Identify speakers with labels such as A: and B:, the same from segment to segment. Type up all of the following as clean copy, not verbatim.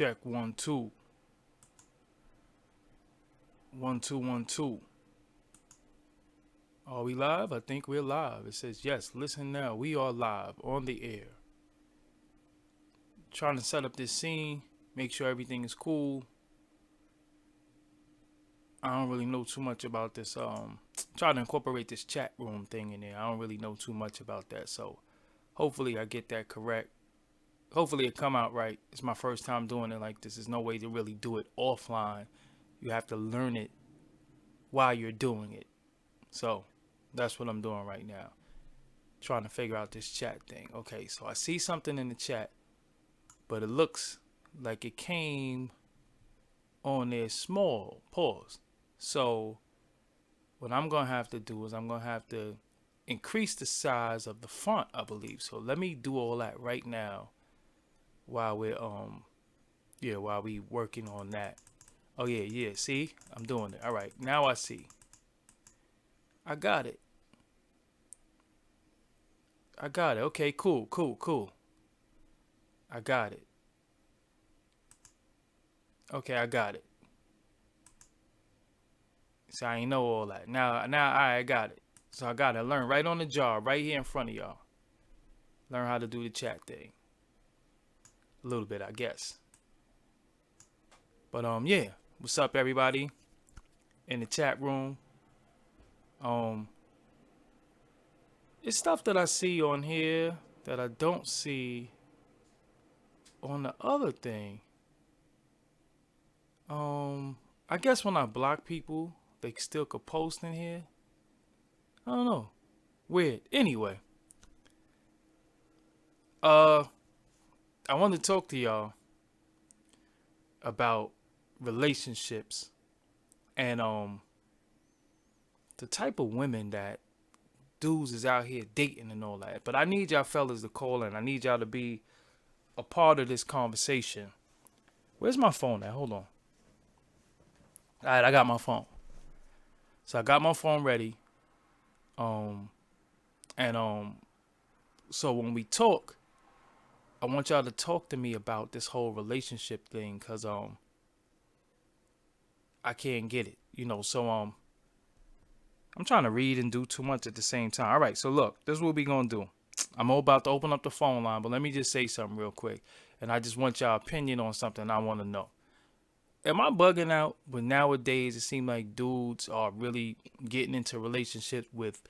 A: check 1 2. 1 2 1 2. Are we live? I think we're live. It says yes. Listen now. We are live on the air. Trying to set up this scene. Make sure everything is cool. I don't really know too much about this. Trying to incorporate this chat room thing in there. I don't really know too much about that. So hopefully I get that correct. Hopefully it come out right. It's my first time doing it like this. There's no way to really do it offline. You have to learn it while you're doing it. So that's what I'm doing right now. Trying to figure out this chat thing. Okay, so I see something in the chat, but it looks like it came on there small. Pause. So what I'm going to have to do is I'm going to have to increase the size of the font, I believe. So let me do all that right now while we're while we working on that. Oh yeah, see? I'm doing it. All right. Now I see. I got it. Okay, cool. I got it. Okay, I got it. So I ain't know all that. Now I got it. So I got to learn right on the job, right here in front of y'all. Learn how to do the chat thing. A little bit, I guess. But yeah. What's up, everybody? In the chat room. It's stuff that I see on here that I don't see on the other thing. I guess when I block people, they still could post in here. I don't know. Weird. Anyway. I want to talk to y'all about relationships and the type of women that dudes is out here dating and all that. But I need y'all fellas to call in. I need y'all to be a part of this conversation. Where's my phone at? Hold on. Alright, I got my phone. So I got my phone ready. So when we talk, I want y'all to talk to me about this whole relationship thing, cause I can't get it. So I'm trying to read and do too much at the same time. All right, so look, this is what we gonna do. I'm all about to open up the phone line, but let me just say something real quick. And I just want y'all opinion on something I want to know. Am I bugging out? But nowadays, it seems like dudes are really getting into relationships with,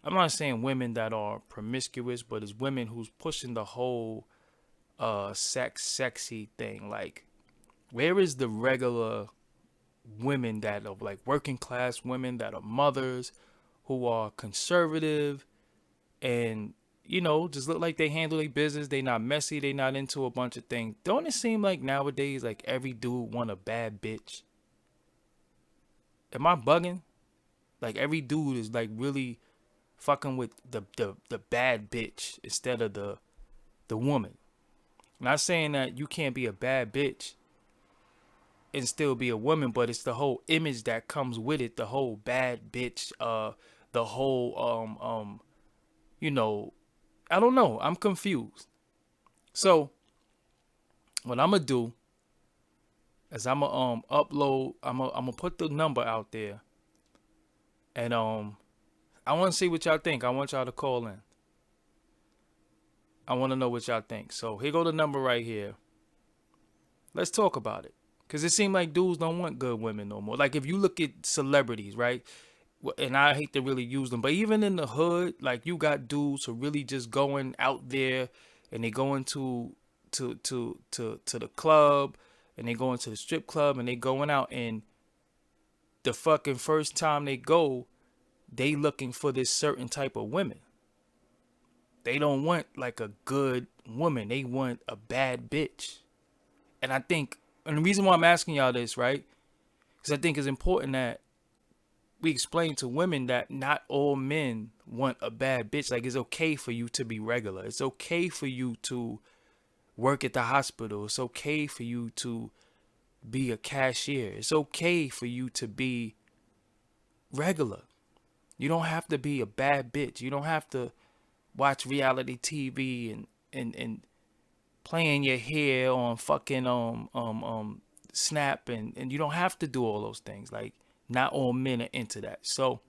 A: I'm not saying women that are promiscuous, but it's women who's pushing the whole sexy thing. Like, where is the regular women that are like working class women that are mothers who are conservative and just look like they handle their business, they not messy, they not into a bunch of things? Don't it seem like nowadays like every dude want a bad bitch? Am I bugging? Like every dude is like really fucking with the bad bitch instead of the woman. Not saying that you can't be a bad bitch and still be a woman, but it's the whole image that comes with it, the whole bad bitch, the whole I don't know. I'm confused. So what I'm gonna do is I'm gonna upload. I'm gonna put the number out there, and I want to see what y'all think. I want y'all to call in. I want to know what y'all think. So here go the number right here. Let's talk about it. Because it seems like dudes don't want good women no more. Like if you look at celebrities, right? And I hate to really use them, but even in the hood, like you got dudes who really just going out there and they going to the club and they going to the strip club and they going out, and the fucking first time they go, they looking for this certain type of women. They don't want like a good woman. They want a bad bitch. And I think, and the reason why I'm asking y'all this, right? Because I think it's important that we explain to women that not all men want a bad bitch. Like, it's okay for you to be regular. It's okay for you to work at the hospital. It's okay for you to be a cashier. It's okay for you to be regular. You don't have to be a bad bitch. You don't have to watch reality TV and playing your hair on fucking Snap, and you don't have to do all those things. Like, not all men are into that. So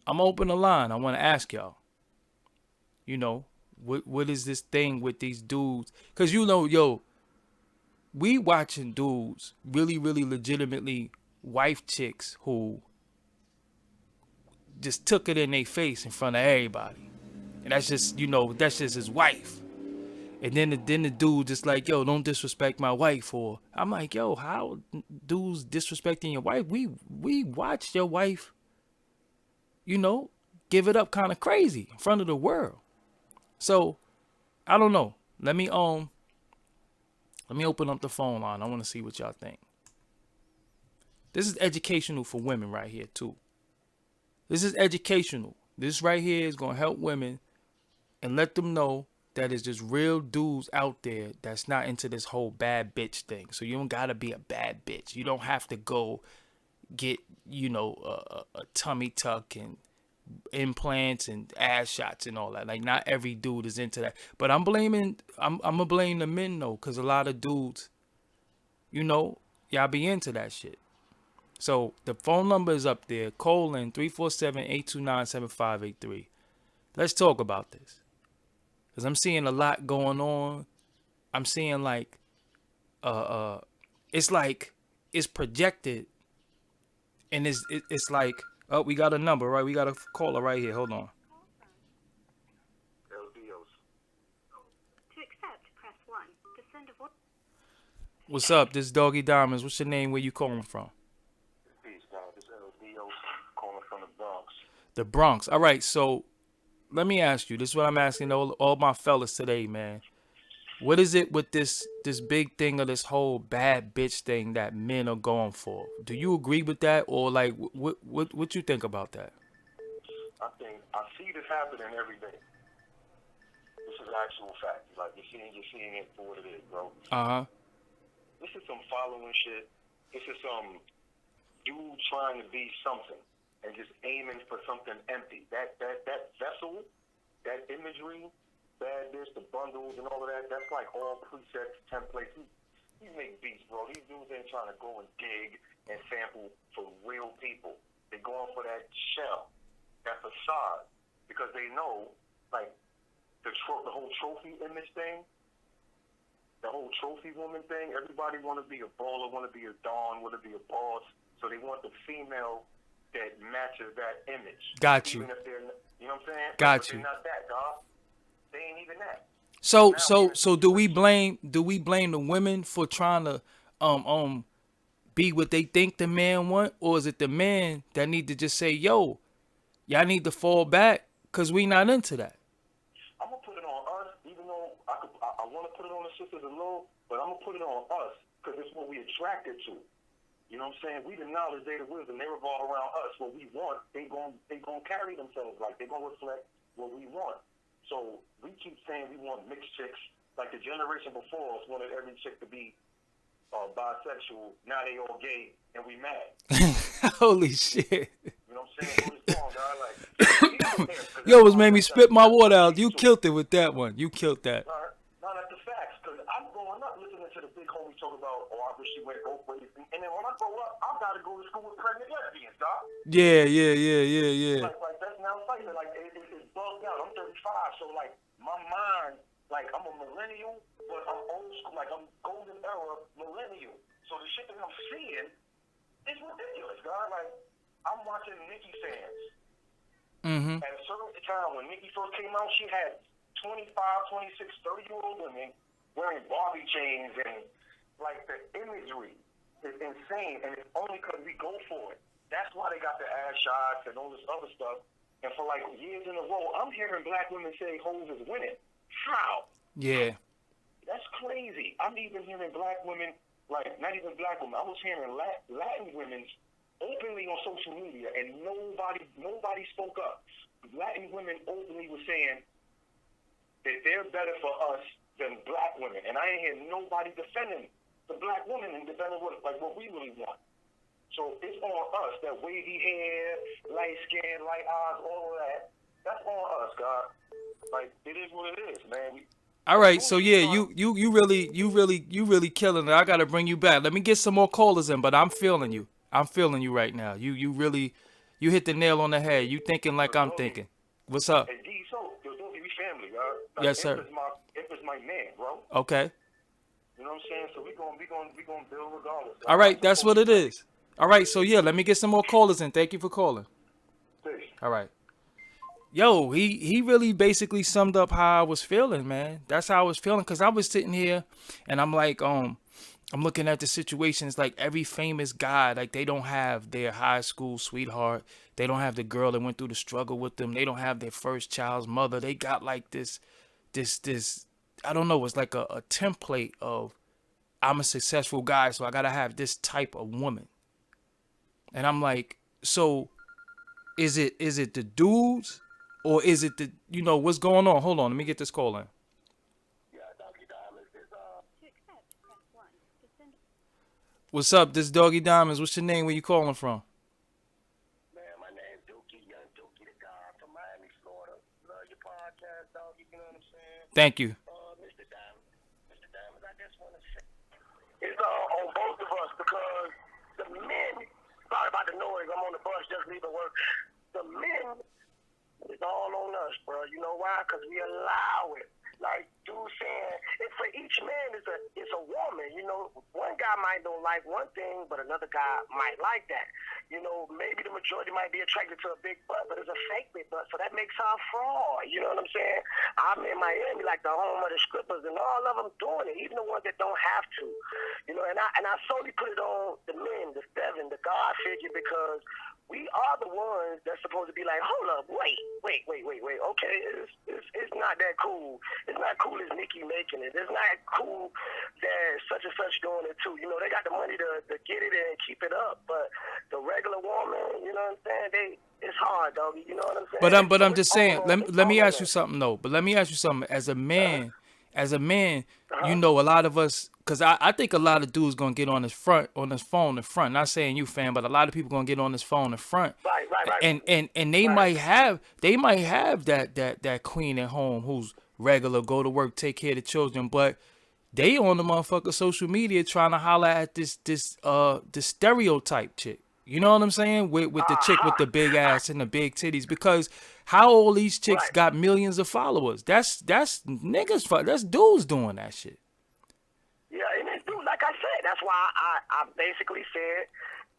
A: I'm open the line. I want to ask y'all, you know, what is this thing with these dudes? Cause yo, we watching dudes really, really legitimately wife chicks who just took it in their face in front of everybody. And that's just, that's just his wife. And then the dude just like, yo, don't disrespect my wife. Or I'm like, yo, how dudes disrespecting your wife? We watched your wife, you know, give it up kind of crazy in front of the world. So I don't know. Let me open up the phone line. I want to see what y'all think. This is educational for women right here too. This is educational. This right here is gonna help women and let them know that there's just real dudes out there that's not into this whole bad bitch thing. So you don't gotta be a bad bitch. You don't have to go get, a tummy tuck and implants and ass shots and all that. Like, not every dude is into that. But I'm gonna blame the men though, cause a lot of dudes, y'all be into that shit. So the phone number is up there, colon 347-829-7583. Let's talk about this. Cause I'm seeing a lot going on. I'm seeing like it's like it's projected, and it's like, oh, we got a number, right? We got a caller right here. Hold on. What's up? This is Doggie Diamonds. What's your name? Where you calling from?
B: Peace, God. This LDO calling from the Bronx.
A: The Bronx. All right. So let me ask you. This is what I'm asking all my fellas today, man. What is it with this big thing of this whole bad bitch thing that men are going for? Do you agree with that, or like what you think about that?
B: I see this happening every day. This is actual fact. Like you're seeing it for what it is, bro.
A: Uh huh.
B: This is some following shit. This is some dude trying to be something and just aiming for something empty. That vessel, that imagery, bad bitch, the bundles and all of that. That's like all presets, templates. You make beats, bro. These dudes ain't trying to go and dig and sample for real people. They're going for that shell, that facade, because they know, like, the whole trophy image thing, the whole trophy woman thing. Everybody want to be a baller, want to be a dawn, want to be a boss. So they want the female that matches that image.
A: Got you.
B: Even if they're, you know what I'm saying?
A: Got
B: But
A: you.
B: they're not that, dog. They ain't even that.
A: So do we blame the women for trying to be what they think the man want, or is it the man that need to just say, yo, y'all need to fall back because we not into that?
B: I'm gonna put it on us, even though I want to put it on the sisters a little, but I'm gonna put it on us because it's what we attracted to. You know what I'm saying? We the knowledge, they the wisdom. They revolve around us. What we want, they gon' carry themselves like they gonna reflect what we want. So we keep saying we want mixed chicks. Like the generation before us wanted every chick to be bisexual. Now they all gay and we mad.
A: Holy shit.
B: You know what I'm saying? So it's wrong, God. Like,
A: Yo, was made me spit my water out. You killed it with that one. You killed that.
B: No, that's the facts. Because I'm growing up listening to the big homies talk about, oh, I wish she went both ways. And then when I grow up, I got to go to school with pregnant lesbians, dog.
A: Yeah.
B: Like that's now fighting. Like it's bugged out. I'm 35, so like my mind, like I'm a millennial, but I'm old school. Like I'm golden era millennial. So the shit that I'm seeing is ridiculous, God. Like I'm watching Nicki fans.
A: Mm-hmm.
B: At a certain time when Nicki first came out, she had 25, 26, 30-year-old women wearing Barbie chains, and like the imagery is insane, and it's only because we go for it. That's why they got the ass shots and all this other stuff. And for like years in a row, I'm hearing black women say hoes is winning. How?
A: Yeah.
B: That's crazy. I'm even hearing black women, like not even black women, I was hearing Latin women openly on social media, and nobody spoke up. Latin women openly were saying that they're better for us than black women, and I ain't hear nobody defending the black woman and defending what we really want. So it's on us, that wavy hair, light skin, light eyes, all of that. That's on us, God. Like, it is what it is, man.
A: All
B: But
A: right,
B: dudes
A: so
B: be
A: yeah,
B: trying.
A: you really killing it. I gotta bring you back. Let me get some more callers in, but I'm feeling you. I'm feeling you right now. You really, you hit the nail on the head. You thinking like
B: Yo,
A: I'm
B: Doggy,
A: thinking. What's up?
B: hey, D, so, yo, Doggy, we family, y'all. Like,
A: Yes, sir.
B: Imp is my man, bro.
A: Okay.
B: You know what I'm saying? So we gonna build regardless.
A: All
B: I
A: right, that's
B: support
A: what
B: you,
A: it
B: brother.
A: is. All right, so yeah, let me get some more callers in. Thank you for calling.
B: Peace.
A: All right. Yo, he really basically summed up how I was feeling, man. That's how I was feeling because I was sitting here and I'm like, I'm looking at the situations like every famous guy, like they don't have their high school sweetheart. They don't have the girl that went through the struggle with them. They don't have their first child's mother. They got like this, I don't know, it's like a template of I'm a successful guy, so I gotta have this type of woman. And I'm like, so is it the dudes or is it the what's going on? Hold on, let me get this call in. What's up? This Doggy Diamonds. What's your name? Where you calling from?
B: Man, my name's Dookie, young Dookie the guy from Miami, Florida. Love your podcast, Doggy. You know what I'm saying?
A: Thank you.
B: Mr. Diamond, I just want to say it's on both of us because the men. Sorry about the noise. I'm on the bus just leaving work. The men is all on us, bro. You know why? Because we allow it. Like dude saying, and for each man is a woman. You know, one guy might don't like one thing, but another guy might like that. You know, maybe the majority might be attracted to a big butt, but it's a fake big butt, so that makes her a fraud. You know what I'm saying? I'm in Miami, like the home of the strippers, and all of them doing it, even the ones that don't have to. You know, and I solely put it on the men, the seven, the God figure, because we are the ones that's supposed to be like, hold up, wait. Okay, it's not that cool. It's not cool as Nicki making it. It's not cool that such and such doing it too. You know, they got the money to get it and keep it up, but the regular woman, you know what I'm saying? It's hard, doggy. You know what I'm
A: But
B: saying? So
A: I'm
B: it's
A: just
B: all
A: saying.
B: on,
A: Let
B: it's
A: let
B: all
A: me
B: on
A: ask you
B: us.
A: something though. But let me ask you something. As a man,
B: Uh-huh.
A: a lot of us, because I think a lot of dudes gonna get on this phone in front. Not saying you, fam, but a lot of people gonna get on this phone in front,
B: Right.
A: and they
B: Right.
A: might have that queen at home who's regular, go to work, take care of the children, but they on the motherfucker social media trying to holler at this stereotype chick. You know what I'm saying? With the chick with the big ass and the big titties. Because how all these chicks
B: Right.
A: got millions of followers? That's niggas. That's dudes doing that shit.
B: Yeah, and it's dude, like I said, that's why I basically said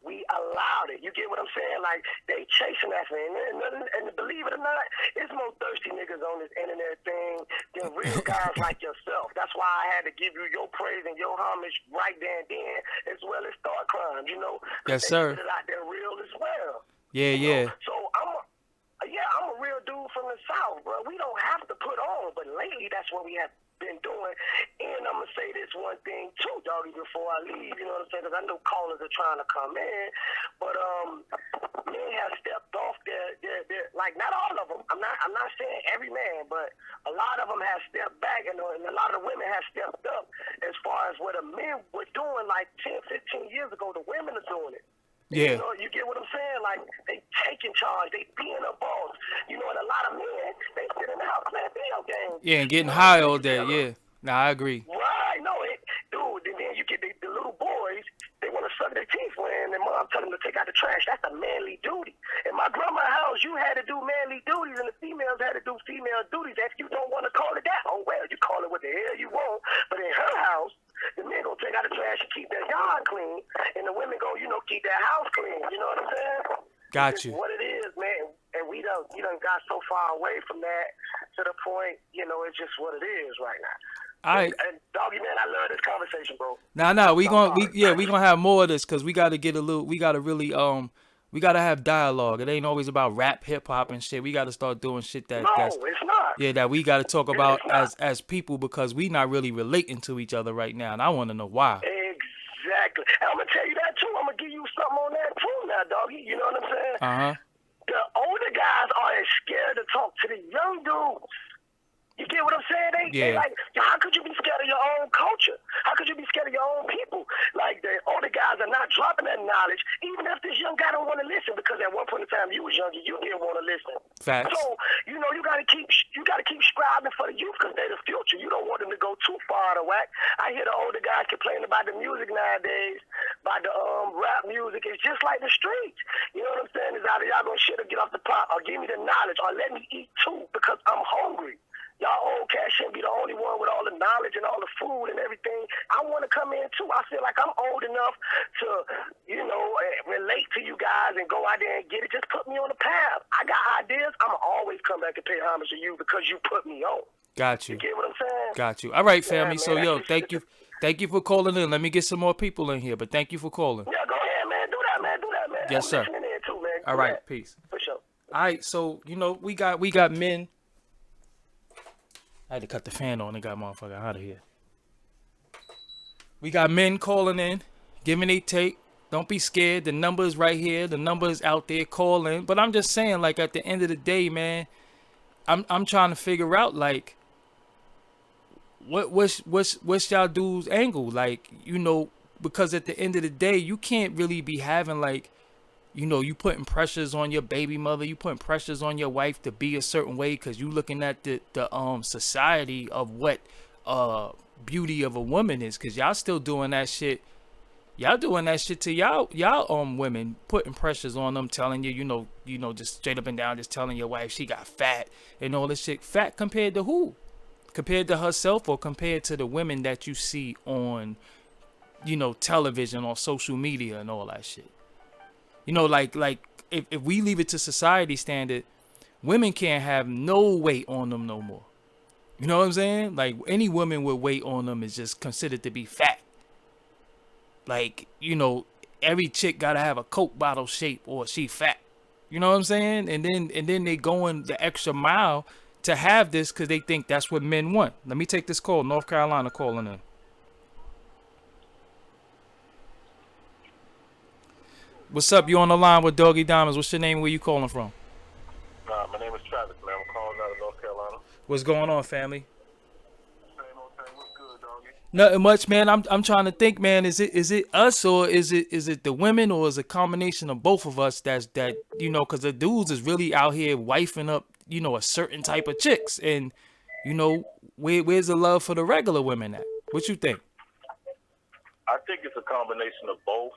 B: we allowed it. You get what I'm saying? Like they chasing that thing, and believe it or not, it's more thirsty niggas on this internet thing than real guys like yourself. That's why I had to give you your praise and your homage right there and then, as well as Thought Crimes. You know, because
A: Yes,
B: they
A: sir.
B: spit it out there real as well.
A: Yeah,
B: You know,
A: yeah.
B: so I'm a real dude from the South, bro. We don't have to put on, but lately that's what we have been doing. And I'm gonna say this one thing too, doggy, before I leave. You know what I'm saying? Because I know callers are trying to come in, but men have stepped off their like not all of them. I'm not saying every man, but a lot of them have stepped back, and a lot of the women have stepped up as far as what the men were doing like 10, 15 years ago. The women are doing it. You
A: Yeah.
B: know, you get what I'm saying? Like, they taking charge. They being a boss. You know, and a lot of men, they sit in the house playing video games.
A: Yeah, and
B: You
A: getting
B: know what I'm
A: high
B: saying?
A: all
B: You
A: day.
B: tell them,
A: Yeah. Nah, I agree.
B: right, no, dude, and then you get the little boys, they want to suck their teeth when their mom tell them to take out the trash. That's a manly duty. In my grandma's house, you had to do manly duties, and the females had to do female duties. If you don't want to call it that, oh, well, you call it what the hell you want. But in her house, the men gonna take out the trash and keep their yard clean, and the women go, keep their house clean. You know what I'm saying?
A: Got
B: It's just
A: you.
B: what it is, man. And we done got so far away from that to the point, it's just what it is right now.
A: All right.
B: And doggy man, I love this conversation, bro.
A: Nah. We
B: I'm
A: gonna
B: sorry.
A: we gonna have more of this because we gotta get a little. We gotta really We gotta have dialogue. It ain't always about rap, hip hop, and shit. We gotta start doing shit that's
B: No, it's not.
A: that we gotta talk about
B: It's not.
A: as people because we not really relating to each other right now, and I want to know why.
B: Exactly. And I'm gonna tell you that too. I'm gonna give you something on that too, now, doggy. You know what I'm saying?
A: Uh-huh.
B: The older guys are scared to talk to the young dudes. You get what I'm saying? They
A: Yeah.
B: like, how could you be scared of your own culture? How could you be scared of your own people? Like, the older guys are not dropping that 9 knowledge, even if this young guy don't want to listen, because at one point in time you was younger, you didn't want to listen.
A: Facts.
B: So, you know, you gotta keep striving for the youth, because they're the future. You don't want them to go too far out of whack. I hear the older guys complaining about the music nowadays, about the rap music. It's just like the streets. You know what I'm saying? It's either y'all gonna shit or get off the pot, or give me the knowledge, or let me eat too, because I'm hungry. Y'all old cats shouldn't be the only one with all the knowledge and all the food and everything. I want to come in too. I feel like I'm old enough to, you know, relate to you guys and go out there and get it. Just put me on the path. I got ideas. I'm always come back and pay homage to you because you put me on.
A: Got you.
B: You get what I'm saying?
A: Got you. All right, family.
B: Yeah,
A: so,
B: man.
A: yo, thank you for calling in. Let me get some more people in here, but thank you for calling.
B: Yeah, go ahead, man. Do that, man.
A: Yes, sir.
B: I'm listening in too, man.
A: All right, peace.
B: For sure.
A: All right, so, you know, we got men. I had to cut the fan on and got motherfucker out of here. We got men calling in, giving a take. Don't be scared. The number is right here. The number is out there. Call in. But I'm just saying, like, at the end of the day, man, I'm trying to figure out, like, what's y'all dudes' angle? Like, you know, because at the end of the day, you can't really be having, like, you know, you putting pressures on your baby mother, you putting pressures on your wife to be a certain way because you looking at the society of what beauty of a woman is, because y'all still doing that shit. Y'all doing that shit to y'all women, putting pressures on them, telling you, you know, just straight up and down, just telling your wife she got fat and all this shit. Fat compared to who? Compared to herself, or compared to the women that you see on, you know, television, on social media and all that shit. You know, like if we leave it to society standard, women can't have no weight on them no more. You know what I'm saying? Like, any woman with weight on them is just considered to be fat. Like, you know, every chick gotta have a Coke bottle shape or she fat. You know what I'm saying? And then they going the extra mile to have this because they think that's what men want. Let me take this call. North Carolina calling in. What's up? You on the line with Doggie Diamonds. What's your name? Where you calling from?
B: My name is Travis, man. I'm calling out of North Carolina.
A: What's going on, family?
B: Same old thing. What's good, doggy?
A: Nothing much, man. I'm trying to think, man. Is it us, or is it the women, or is it a combination of both of us? That you know, because the dudes is really out here wifing up, you know, a certain type of chicks, and you know, where's the love for the regular women at? What you think?
B: I think it's a combination of both.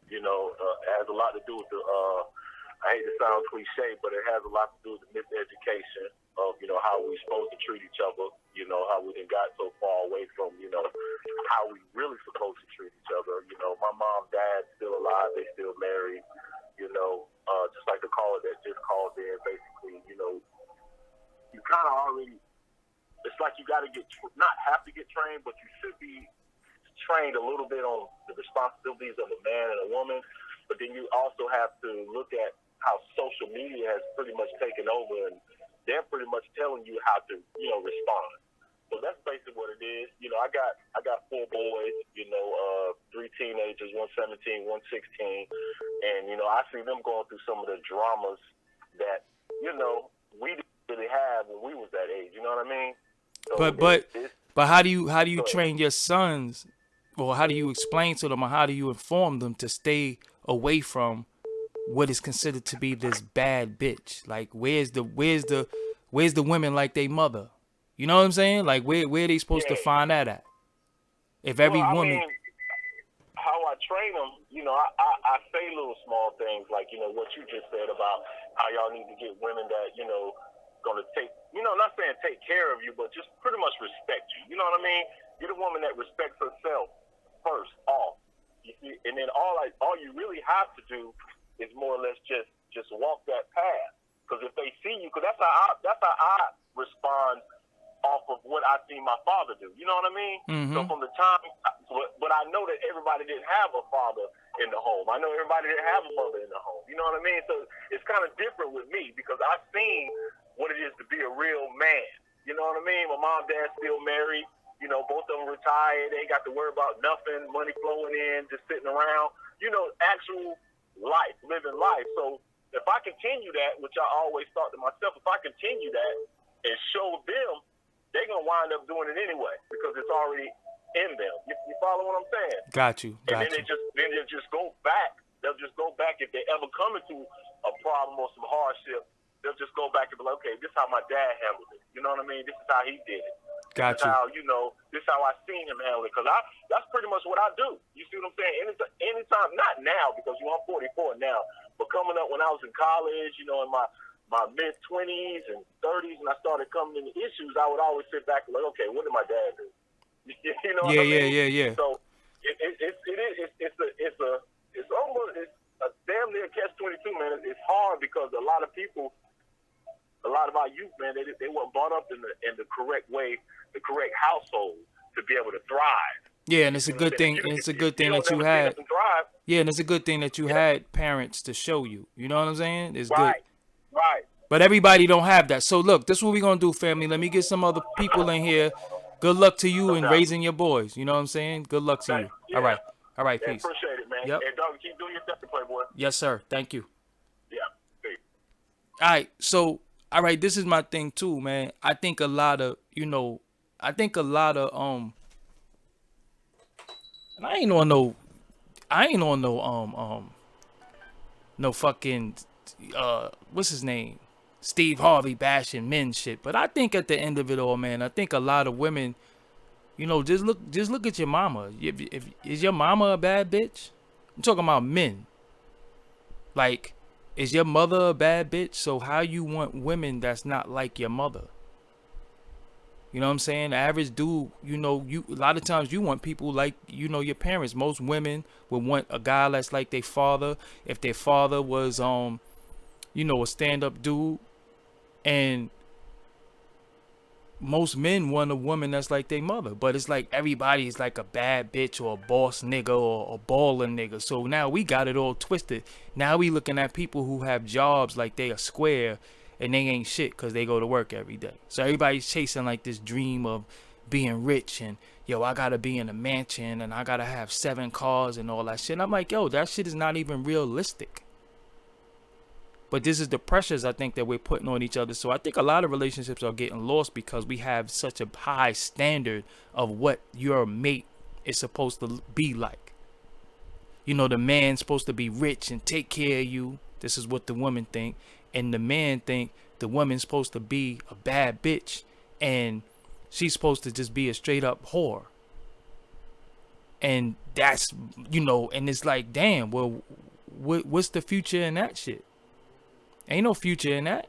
B: You know, it has a lot to do with the, I hate to sound cliche, but it has a lot to do with the miseducation of, you know, how we're supposed to treat each other, you know, how we done got so far away from, you know, how we really supposed to treat each other. You know, my mom, dad still alive, they still married, you know, just like the caller that just called in, basically, you know, you kind of already, it's like you got to not have to get trained, but you should be trained a little bit on the responsibilities of a man and a woman, but then you also have to look at how social media has pretty much taken over, and they're pretty much telling you how to, you know, respond. So that's basically what it is. You know, I got 4 boys, you know, 3 teenagers, 1 17, 1 16, and you know, I see them going through some of the dramas that, you know, we didn't really have when we was that age. You know what I mean? So
A: but how do you train your sons? Or how do you explain to them, or how do you inform them to stay away from what is considered to be this bad bitch? Like, where's the women like they mother? You know what I'm saying? Like, where are they supposed to find that at? If every woman,
B: mean, how I train them, you know, I say little small things like, you know, what you just said about how y'all need to get women that, you know, gonna take, you know, not saying take care of you, but just pretty much respect you. You know what I mean? Get a woman that respects herself first off. You see, and then all you really have to do is more or less just walk that path. Because if they see you, because that's how I respond off of what I see my father do. You know what I mean?
A: Mm-hmm.
B: So from the time, but I know that everybody didn't have a father in the home. I know everybody didn't have a mother in the home. You know what I mean? So it's kind of different with me because I've seen what it is to be a real man. You know what I mean? My mom, dad still married. You know, both of them retired. They ain't got to worry about nothing, money flowing in, just sitting around. You know, actual life, living life. So if I continue that, which I always thought to myself, if I continue that and show them, they're going to wind up doing it anyway because it's already in them. You follow what I'm saying?
A: Got you.
B: And
A: Got
B: then
A: you.
B: they just go back. They'll just go back if they ever come into a problem or some hardship. They'll just go back and be like, okay, this is how my dad handled it. You know what I mean? This is how he did it. This
A: Got
B: is
A: you.
B: how, this is how I seen him handle it. Because that's pretty much what I do. You see what I'm saying? Anytime, not now, because I'm 44 now, but coming up when I was in college, in my mid-20s and 30s, and I started coming into issues, I would always sit back and like, okay, what did my dad do? You know what I mean?
A: Yeah.
B: So it's almost a damn near catch-22, man. It's hard because a lot of our youth, man, they weren't brought up in the correct way, the correct household to be able to thrive.
A: Yeah, and it's a good thing. And it's a good thing that you had. Yeah, and it's a good thing that you had parents to show you. You know what I'm saying? It's good.
B: Right.
A: But everybody don't have that. So look, this is what we're gonna do, family. Let me get some other people in here. Good luck to you in raising your boys. You know what I'm saying? Good luck to you.
B: Yeah.
A: All right,
B: Yeah,
A: peace.
B: appreciate it, man.
A: Yep.
B: Hey, Doggie, keep doing your thing, Playboy.
A: Yes, sir. Thank you.
B: Yeah. Peace.
A: All right, so this is my thing too, man. I think a lot of, and I ain't on no fucking what's his name? Steve Harvey bashing men shit. But I think at the end of it all, man, I think a lot of women, just look at your mama. If is your mama a bad bitch? I'm talking about men. Like, is your mother a bad bitch? So how you want women that's not like your mother? You know what I'm saying? The average dude, a lot of times you want people like, your parents. Most women would want a guy that's like their father. If their father was, a stand-up dude. And most men want a woman that's like their mother. But it's like everybody's like a bad bitch or a boss nigga or a baller nigga. So now we got it all twisted. Now we looking at people who have jobs like they are square and they ain't shit because they go to work every day. So everybody's chasing like this dream of being rich and, I gotta be in a mansion and I gotta have 7 cars and all that shit. And I'm like, that shit is not even realistic. But this is the pressures I think that we're putting on each other. So I think a lot of relationships are getting lost because we have such a high standard of what your mate is supposed to be like. The man's supposed to be rich and take care of you. This is what the women think. And the man think the woman's supposed to be a bad bitch and she's supposed to just be a straight up whore. And that's, and it's like, damn, well, what's the future in that shit? Ain't no future in that.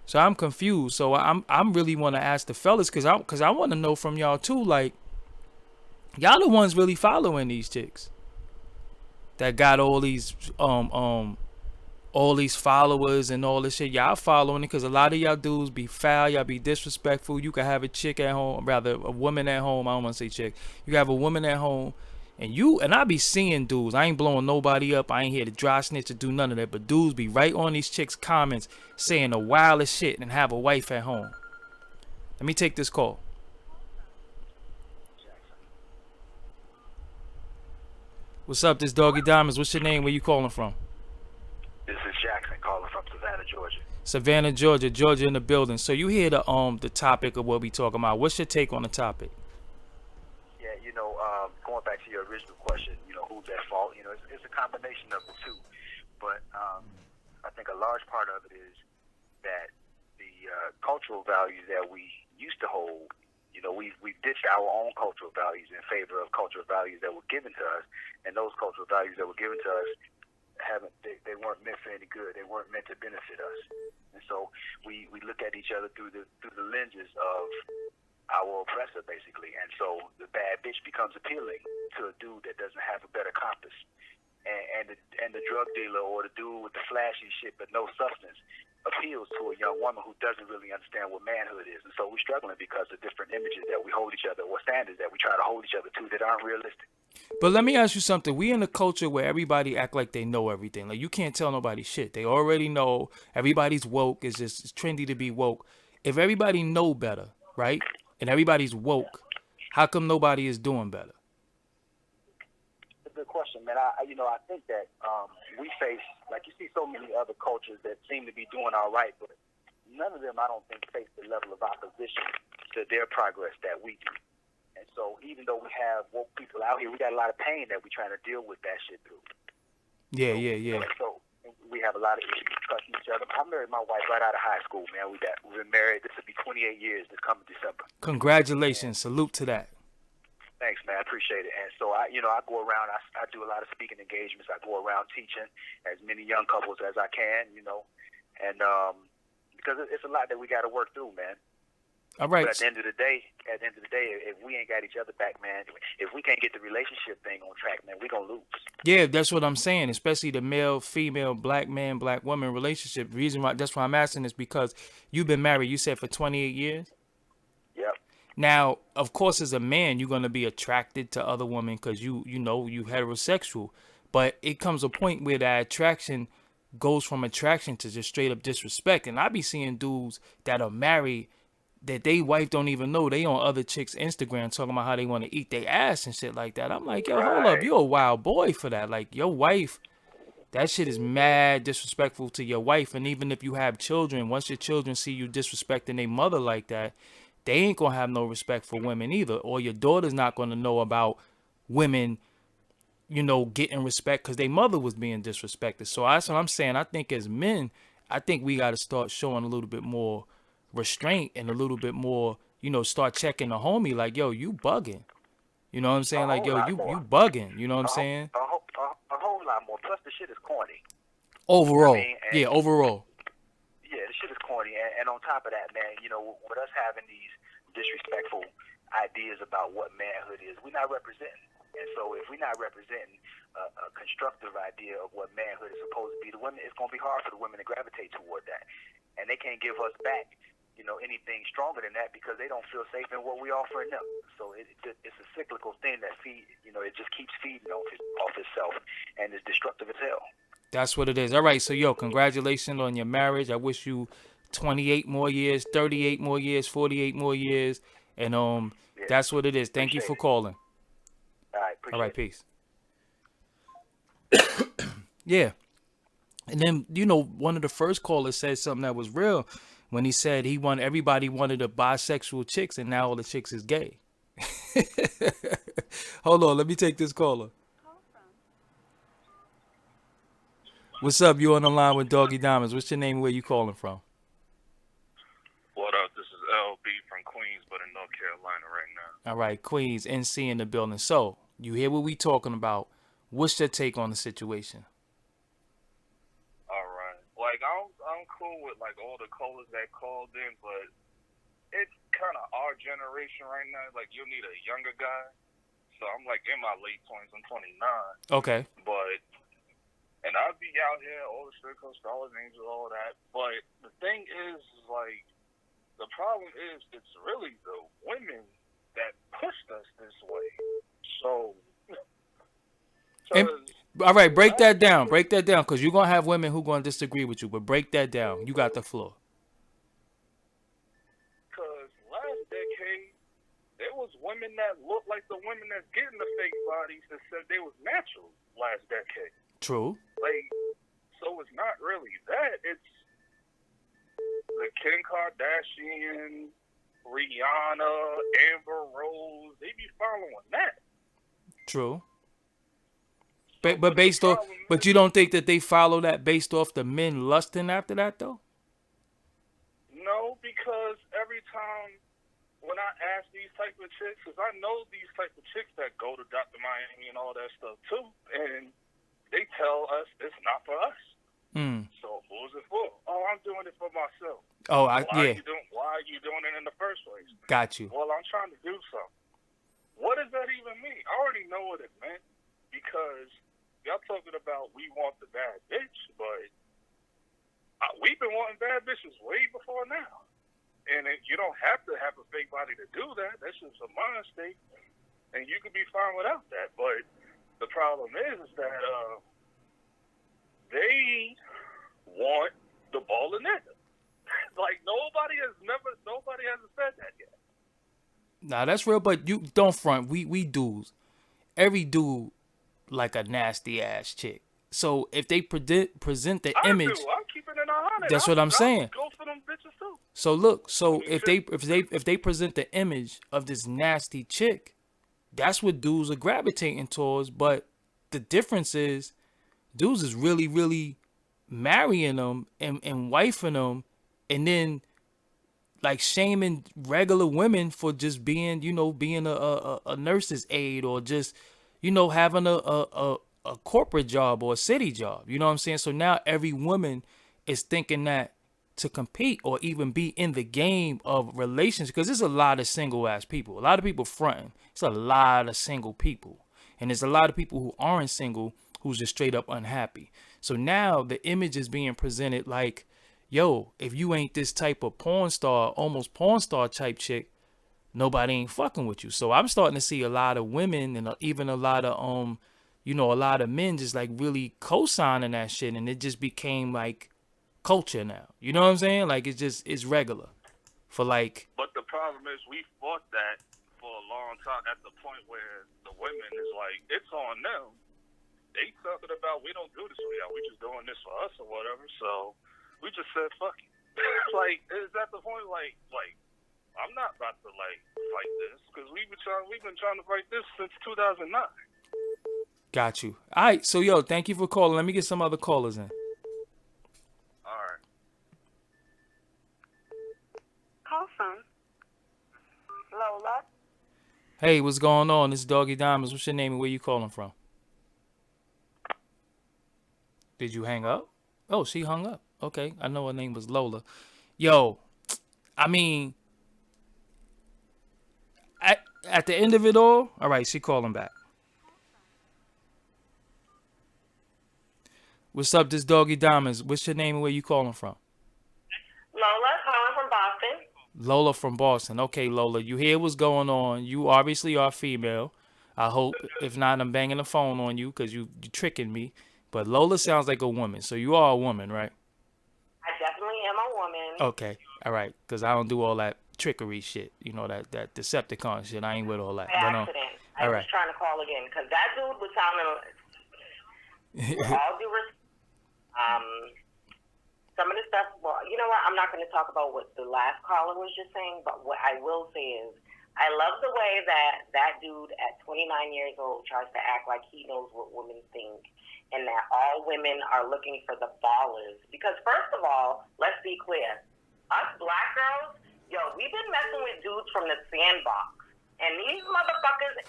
A: So I'm confused. So I'm really want to ask the fellas because I want to know from y'all too. Like, y'all the ones really following these chicks that got all these followers and all this shit. Y'all following it because a lot of y'all dudes be foul. Y'all be disrespectful. You can have a chick at home, rather a woman at home. I don't want to say chick. You can have a woman at home. And I be seeing dudes. I ain't blowing nobody up. I ain't here to dry snitch or do none of that. But dudes be right on these chicks' comments saying the wildest shit and have a wife at home. Let me take this call. What's up, this Doggie Diamonds? What's your name? Where you calling from?
C: This is Jackson calling from Savannah, Georgia.
A: Savannah, Georgia in the building. So you hear the topic of what we talking about. What's your take on the topic?
C: Yeah, going back to your original question, who's at fault? It's a combination of the two. But I think a large part of it is that the cultural values that we used to hold, we've ditched our own cultural values in favor of cultural values that were given to us. And those cultural values that were given to us they weren't meant for any good. They weren't meant to benefit us. And so we look at each other through the lenses of our oppressor, basically. And so the bad bitch becomes appealing to a dude that doesn't have a better compass. And the drug dealer or the dude with the flashy shit but no substance appeals to a young woman who doesn't really understand what manhood is. And so we're struggling because of different images that we hold each other, or standards that we try to hold each other to that aren't realistic.
A: But let me ask you something. We in a culture where everybody act like they know everything. Like, you can't tell nobody shit. They already know. Everybody's woke. It's trendy to be woke. If everybody know better, right, and everybody's woke, how come nobody is doing better?
C: It's a good question, man. I think that we face, like, you see so many other cultures that seem to be doing all right, but none of them, I don't think, face the level of opposition to their progress that we do. And so even even though we have woke people out here, we got a lot of pain that we're trying to deal with that shit through.
A: Yeah, yeah, yeah.
C: So we have a lot of issues trusting each other. I married my wife right out of high school, man. We've been married. This will be 28 years this coming December.
A: Congratulations. Salute to that.
C: Thanks, man. I appreciate it. And so I go around. I do a lot of speaking engagements. I go around teaching as many young couples as I can, and because it's a lot that we got to work through, man.
A: All right.
C: But at the end of the day, if we ain't got each other back, man, if we can't get the relationship thing on track, man, we gonna lose.
A: Yeah, that's what I'm saying. Especially the male, female, black man, black woman relationship. The reason why that's why I'm asking is because you've been married. You said for 28 years.
C: Yep.
A: Now, of course, as a man, you're gonna be attracted to other women because you heterosexual. But it comes a point where that attraction goes from attraction to just straight up disrespect. And I be seeing dudes that are married that they wife don't even know. They on other chicks' Instagram talking about how they want to eat their ass and shit like that. I'm like, yo, hold up, you a wild boy for that. Like, your wife, that shit is mad disrespectful to your wife. And even if you have children, once your children see you disrespecting their mother like that, they ain't gonna have no respect for women either. Or your daughter's not gonna know about women, getting respect because their mother was being disrespected. So that's what I'm saying. I think as men, I think we got to start showing a little bit more restraint and a little bit more, start checking the homie like, yo, you bugging. You know what I'm saying? Like, yo, you bugging. You know what I'm saying?
C: A whole lot more. Plus, the shit is corny.
A: Overall. Overall.
C: Yeah, the shit is corny. And on top of that, man, with us having these disrespectful ideas about what manhood is, we're not representing. And so if we're not representing a constructive idea of what manhood is supposed to be, it's going to be hard for the women to gravitate toward that. And they can't give us back anything stronger than that because they don't feel safe in what we offering them. So it's a cyclical thing that it just keeps feeding off itself and is destructive as hell.
A: That's what it is. All right, so yo, congratulations on your marriage. I wish you 28 more years, 38 more years, 48 more years, and that's what it is. Thank you for calling. All right, peace. Yeah. And then, one of the first callers said something that was real when he said everybody wanted a bisexual chicks and now all the chicks is gay. Hold on, let me take this caller. What's up? You on the line with Doggie Diamonds. What's your name and where you calling from?
D: What up? This is LB from Queens, but in North Carolina right now.
A: All right, Queens, NC in the building. So, you hear what we talking about. What's your take on the situation?
D: Like, I'm cool with, like, all the callers that called in, but it's kind of our generation right now. Like, you need a younger guy. So I'm, like, in my late 20s. I'm 29.
A: Okay.
D: And I'll be out here, all the Straight Coast Stars, Angels, all that. But the thing is, like, the problem is it's really the women that pushed us this way. So...
A: all right, break that down. Break that down, because you're going to have women who are going to disagree with you, but break that down. You got the floor.
D: Because last decade, there was women that looked like the women that's getting the fake bodies that said they was natural last decade.
A: True.
D: Like, so it's not really that. It's the Kim Kardashian, Rihanna, Amber Rose. They be following that.
A: True. But based off, but you don't think that they follow that based off the men lusting after that though?
D: No, because every time when I ask these type of chicks, because I know these type of chicks that go to Dr. Miami and all that stuff too, and they tell us it's not for us. So who's it for? Oh, I'm doing it for myself.
A: Oh,
D: why are you doing it in the first place?
A: Got you.
D: Well, I'm trying to do something. What does that even mean? I already know what it meant because y'all talking about we want the bad bitch, but we've been wanting bad bitches way before now. And you don't have to have a fake body to do that. That's just a mind state. And you could be fine without that. But the problem is that they want the ball and net. Like, nobody has said that yet.
A: Nah, that's real, but you don't front. We dudes. Every dude like a nasty ass chick. So if they present the image,
D: I'm keeping it 100.
A: That's what I'm saying.
D: Go for them bitches too.
A: So look, if they present the image of this nasty chick, that's what dudes are gravitating towards. But the difference is, dudes is really, really marrying them and wifing them, and then like shaming regular women for just being, being a nurse's aide, or just, having a corporate job or a city job. You know what I'm saying? So now every woman is thinking that to compete or even be in the game of relations, because there's a lot of single ass people, a lot of people fronting. It's a lot of single people, and there's a lot of people who aren't single who's just straight up unhappy. So now the image is being presented like, yo, if you ain't this type of porn star, almost porn star type chick, nobody ain't fucking with you. So I'm starting to see a lot of women and even a lot of a lot of men just like really co-signing that shit, and it just became like culture now. You know what I'm saying? Like it's regular for like.
D: But the problem is we fought that for a long time at the point where the women is like, it's on them. They talking about we don't do this for y'all, we just doing this for us or whatever. So we just said fuck it. Like, is that the point? Like I'm not about to like fight this, because we've been trying to fight this since 2009.
A: Got you. All right. So yo, thank you for calling. Let me get some other callers in.
D: All right.
E: Call from Lola.
A: Hey, what's going on? This is Doggie Diamonds. What's your name and where you calling from? Did you hang up? Oh, she hung up. Okay, I know her name was Lola. Yo, I mean, at the end of it all right, she calling back. What's up, this Doggie Diamonds? What's your name and where you calling from?
E: Lola, calling from Boston.
A: Lola from Boston. Okay, Lola, you hear what's going on. You obviously are female. I hope, if not, I'm banging the phone on you because you're tricking me. But Lola sounds like a woman, so you are a woman, right?
E: I definitely am a woman.
A: Okay, all right, because I don't do all that trickery shit. You know, that Decepticon shit. I ain't with all that.
E: By
A: But,
E: accident.
A: all
E: I was
A: right.
E: trying to call again because that dude was sounding, with all due respect, some of the stuff, well, you know what? I'm not going to talk about what the last caller was just saying, but what I will say is I love the way that dude at 29 years old tries to act like he knows what women think and that all women are looking for the ballers. Because first of all, let's be clear. Us black girls, yo, we've been messing with dudes from the sandbox. And these motherfuckers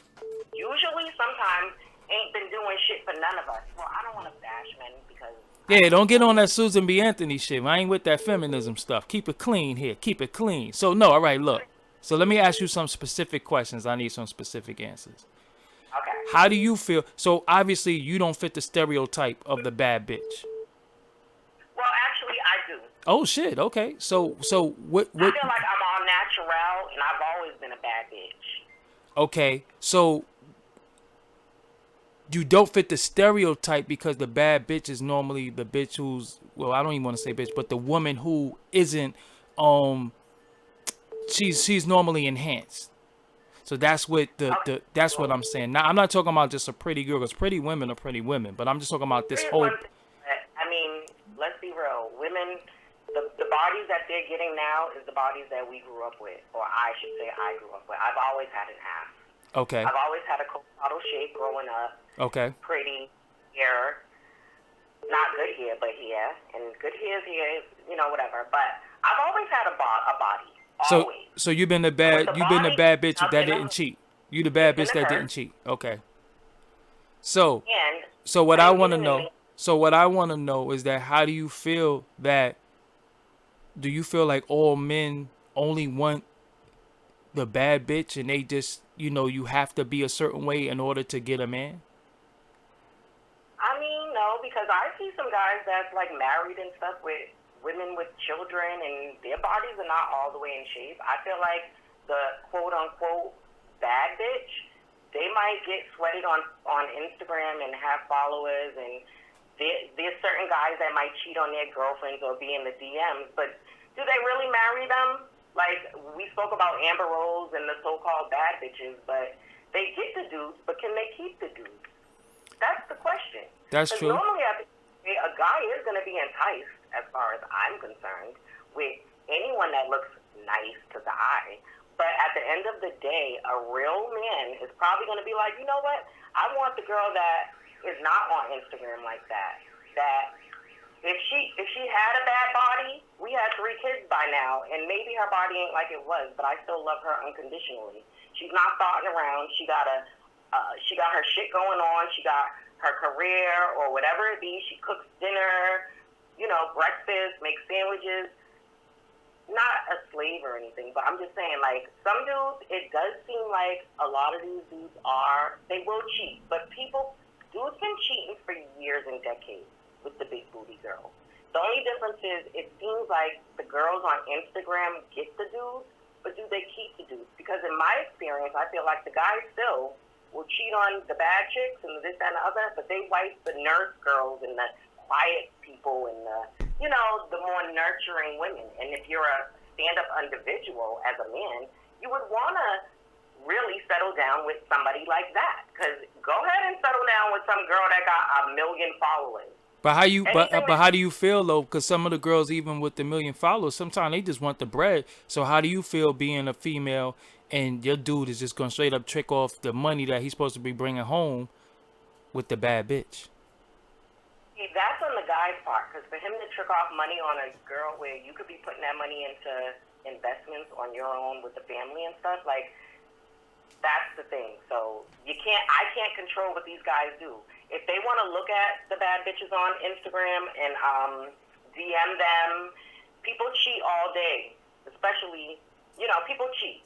E: usually sometimes ain't been doing shit for none of us. Well, I don't want to bash men because...
A: Yeah, don't get on that Susan B. Anthony shit. I ain't with that feminism stuff. Keep it clean here. Keep it clean. So, no, all right, look. So let me ask you some specific questions. I need some specific answers.
E: Okay.
A: How do you feel? So, obviously, you don't fit the stereotype of the bad bitch.
E: Well, actually, I do.
A: Oh, shit. Okay. So what?
E: I feel like I'm all natural, and I've always been a bad bitch.
A: Okay. So you don't fit the stereotype because the bad bitch is normally the bitch who's, well, I don't even want to say bitch, but the woman who isn't, she's normally enhanced. So that's what that's what I'm saying. Now I'm not talking about just a pretty girl, because pretty women are pretty women, but I'm just talking about this whole.
E: I mean, let's be real. Women, the bodies that they're getting now is the bodies that we grew up with, or I should say I grew up with. I've always had an ass.
A: Okay.
E: I've always had a cold bottle shape growing up.
A: Okay.
E: Pretty hair, not good hair, but hair, and good hair is hair, whatever. But I've always had a body.
A: So you've been the bad bitch that didn't cheat. You the bad bitch that didn't cheat. Okay. So what I want to know is that how do you feel that? Do you feel like all men only want the bad bitch and they just, you have to be a certain way in order to get a man?
E: I mean, no, because I see some guys that's like married and stuff with women with children, and their bodies are not all the way in shape. I feel like the quote-unquote bad bitch, they might get sweated on Instagram and have followers, and there's certain guys that might cheat on their girlfriends or be in the DMs, but do they really marry them? Like, we spoke about Amber Rose and the so-called bad bitches, but they get the dudes, but can they keep the dudes? That's the question.
A: That's true.
E: Normally, I think a guy is going to be enticed, as far as I'm concerned, with anyone that looks nice to the eye. But at the end of the day, a real man is probably going to be like, you know what? I want the girl that is not on Instagram like that. That if she had a bad body, we had 3 kids by now, and maybe her body ain't like it was, but I still love her unconditionally. She's not thoughting around. She got her shit going on. She got her career or whatever it be. She cooks dinner, breakfast, makes sandwiches. Not a slave or anything, but I'm just saying, like, some dudes, it does seem like a lot of these dudes they will cheat, but dudes been cheating for years and decades with the big booty girls. The only difference is it seems like the girls on Instagram get the dudes, but do they keep the dudes? Because in my experience, I feel like the guys still will cheat on the bad chicks and the this, that, and the other, but they wipe the nurse girls and the quiet people and the more nurturing women. And if you're a stand-up individual as a man, you would want to really settle down with somebody like that. Because go ahead and settle down with some girl that got 1 million followers.
A: But how do you feel though? Because some of the girls, even with the 1 million followers, sometimes they just want the bread. So how do you feel being a female and your dude is just gonna straight up trick off the money that he's supposed to be bringing home with the bad bitch?
E: See, that's on the guy's part, because for him to trick off money on a girl where you could be putting that money into investments on your own with the family and stuff, like, that's the thing. So I can't control what these guys do. If they want to look at the bad bitches on Instagram and DM them, people cheat all day, especially, people cheat.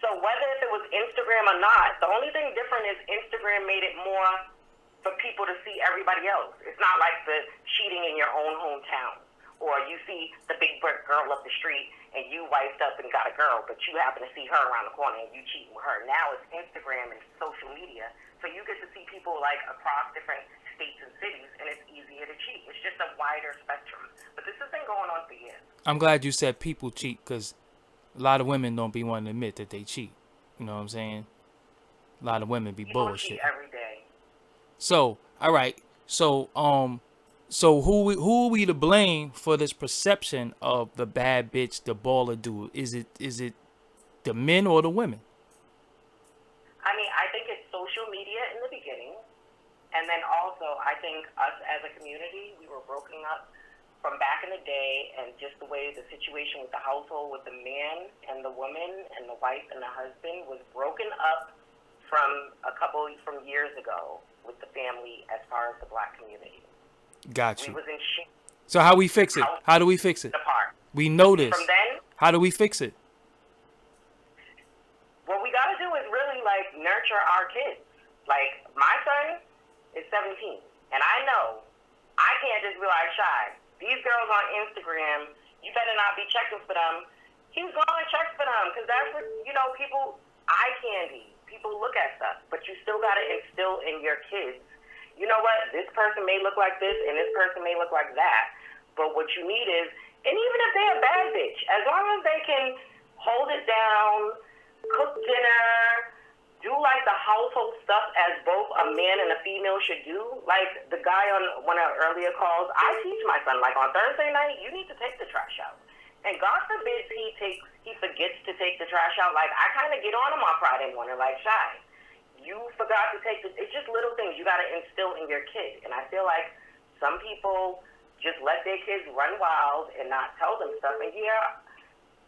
E: So whether if it was Instagram or not, the only thing different is Instagram made it more for people to see everybody else. It's not like the cheating in your own hometown, or you see the big girl up the street and you wiped up and got a girl, but you happen to see her around the corner and you cheating with her. Now it's Instagram and social media, so you get to see people like across different states and cities, and it's easier to cheat. It's just a wider spectrum. But this has been going on for years.
A: I'm glad you said people cheat, because a lot of women don't be wanting to admit that they cheat. You know what I'm saying? A lot of women be
E: People
A: bullshit.
E: cheat every day.
A: So, all right. So who are we to blame for this perception of the bad bitch, the baller dude? Is it the men or the women?
E: I mean, I think it's social media in the beginning, and then also I think us as a community, we were broken up from back in the day, and just the way the situation with the household, with the man and the woman and the wife and the husband was broken up from years ago with the family as far as the black community.
A: Got you.
E: We was in
A: So how we fix it? How do we fix it?
E: apart.
A: We know this.
E: From then,
A: How do we fix it?
E: what we got to do is really, like, nurture our kids. Like, my son is 17, and I know I can't just be like, Shy, these girls on Instagram, you better not be checking for them. He's going to check for them, because that's what, people, eye candy. People look at stuff, but you still got to instill in your kids, you know what, this person may look like this, and this person may look like that, but what you need is, and even if they're a bad bitch, as long as they can hold it down, cook dinner, do like the household stuff as both a man and a female should do. Like the guy on one of our earlier calls, I teach my son, like on Thursday night, you need to take the trash out. And God forbid he forgets to take the trash out. Like, I kind of get on him on Friday morning, like, Shy, you forgot to take it's just little things you got to instill in your kid. And I feel like some people just let their kids run wild and not tell them stuff. And yeah,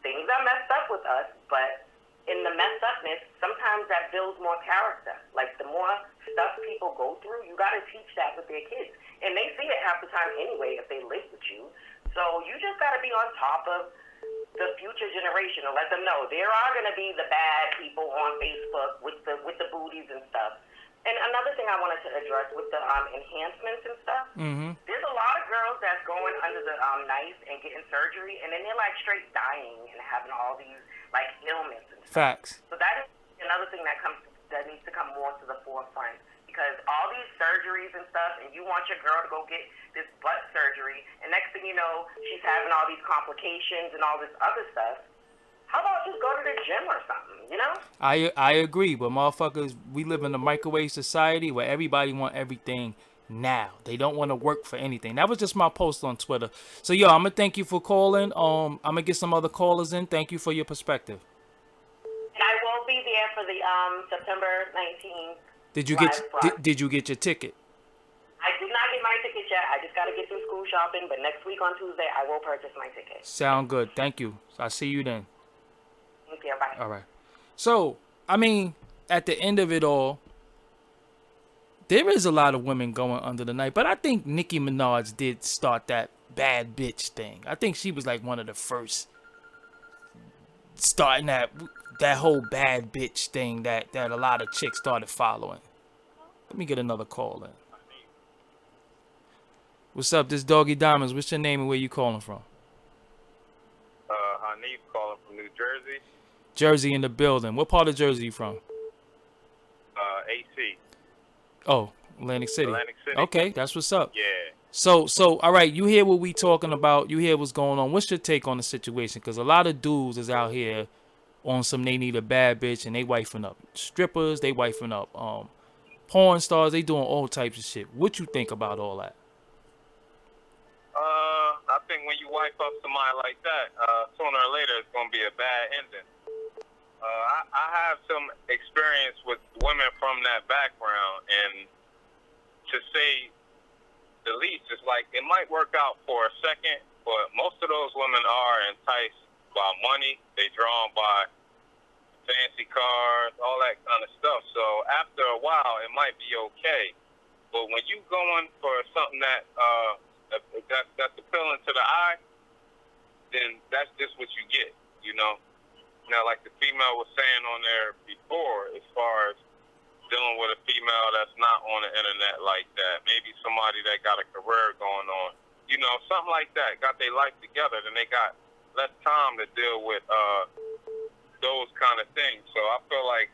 E: things are messed up with us, but in the messed upness, sometimes that builds more character. Like, the more stuff people go through, you got to teach that with their kids. And they see it half the time anyway if they live with you. So you just got to be on top of the future generation and let them know there are going to be the bad people on Facebook with the booties and stuff. And another thing I wanted to address with the enhancements and stuff, there's a lot of girls that's going under the knife and getting surgery, and then they're like straight dying and having all these like ailments and stuff.
A: Facts.
E: So that is another thing that needs to come more to the forefront. Because all these surgeries and stuff, and you want your girl to go get this butt surgery, and next thing you know, she's having all these complications and all this other stuff. How about just go to the gym or something, you know?
A: I agree, but motherfuckers, we live in a microwave society where everybody want everything now. They don't want to work for anything. That was just my post on Twitter. So, yo, I'm going to thank you for calling. I'm going to get some other callers in. Thank you for your perspective.
E: for the September 19th
A: Did you
E: live broadcast.
A: did you get your ticket?
E: I did not get my ticket yet. I just got to get some school shopping, but next week on Tuesday, I will purchase my ticket.
A: Sound good. Thank you. I'll see you then.
E: Thank you. Bye.
A: All right. So, I mean, at the end of it all, there is a lot of women going under the knife, but I think Nicki Minaj did start that bad bitch thing. I think she was like one of the first starting that whole bad bitch thing that a lot of chicks started following. Let me get another call in. What's up? This Doggie Diamonds. What's your name and where you calling from?
F: Hanif calling from New Jersey.
A: Jersey in the building. What part of Jersey you from?
F: AC.
A: Oh, Atlantic City.
F: Atlantic City.
A: Okay, that's what's up.
F: Yeah.
A: So, all right, you hear what we talking about. You hear what's going on. What's your take on the situation? Because a lot of dudes is out here on some they need a bad bitch and they wifing up strippers, they wifing up porn stars, they doing all types of shit. What you think about all that?
F: I think when you wipe up somebody like that, sooner or later it's gonna be a bad ending. I have some experience with women from that background, and to say the least, it's like it might work out for a second, but most of those women are enticed by money. They drawn by fancy cars, all that kind of stuff. So after a while, it might be okay. But when you going for something that's appealing to the eye, then that's just what you get, you know. Now, like the female was saying on there before, as far as dealing with a female that's not on the internet like that, maybe somebody that got a career going on, you know, something like that, got their life together, then they got less time to deal with those kind of things. So I feel like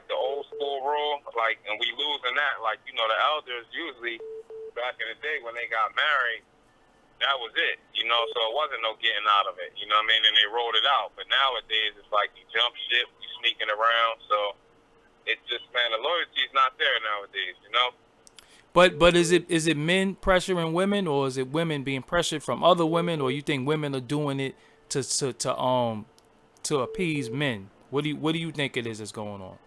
F: the old school rule, like, and we losing that, like, you know, the elders usually back in the day when they got married, that was it, you know, so it wasn't no getting out of it, you know what I mean, and they rolled it out. But nowadays, it's like you jump ship, you sneaking around, so it's just, man, the loyalty is not there nowadays, you know.
A: But is it men pressuring women, or is it women being pressured from other women, or you think women are doing it to appease men? What do you think it is that's going on?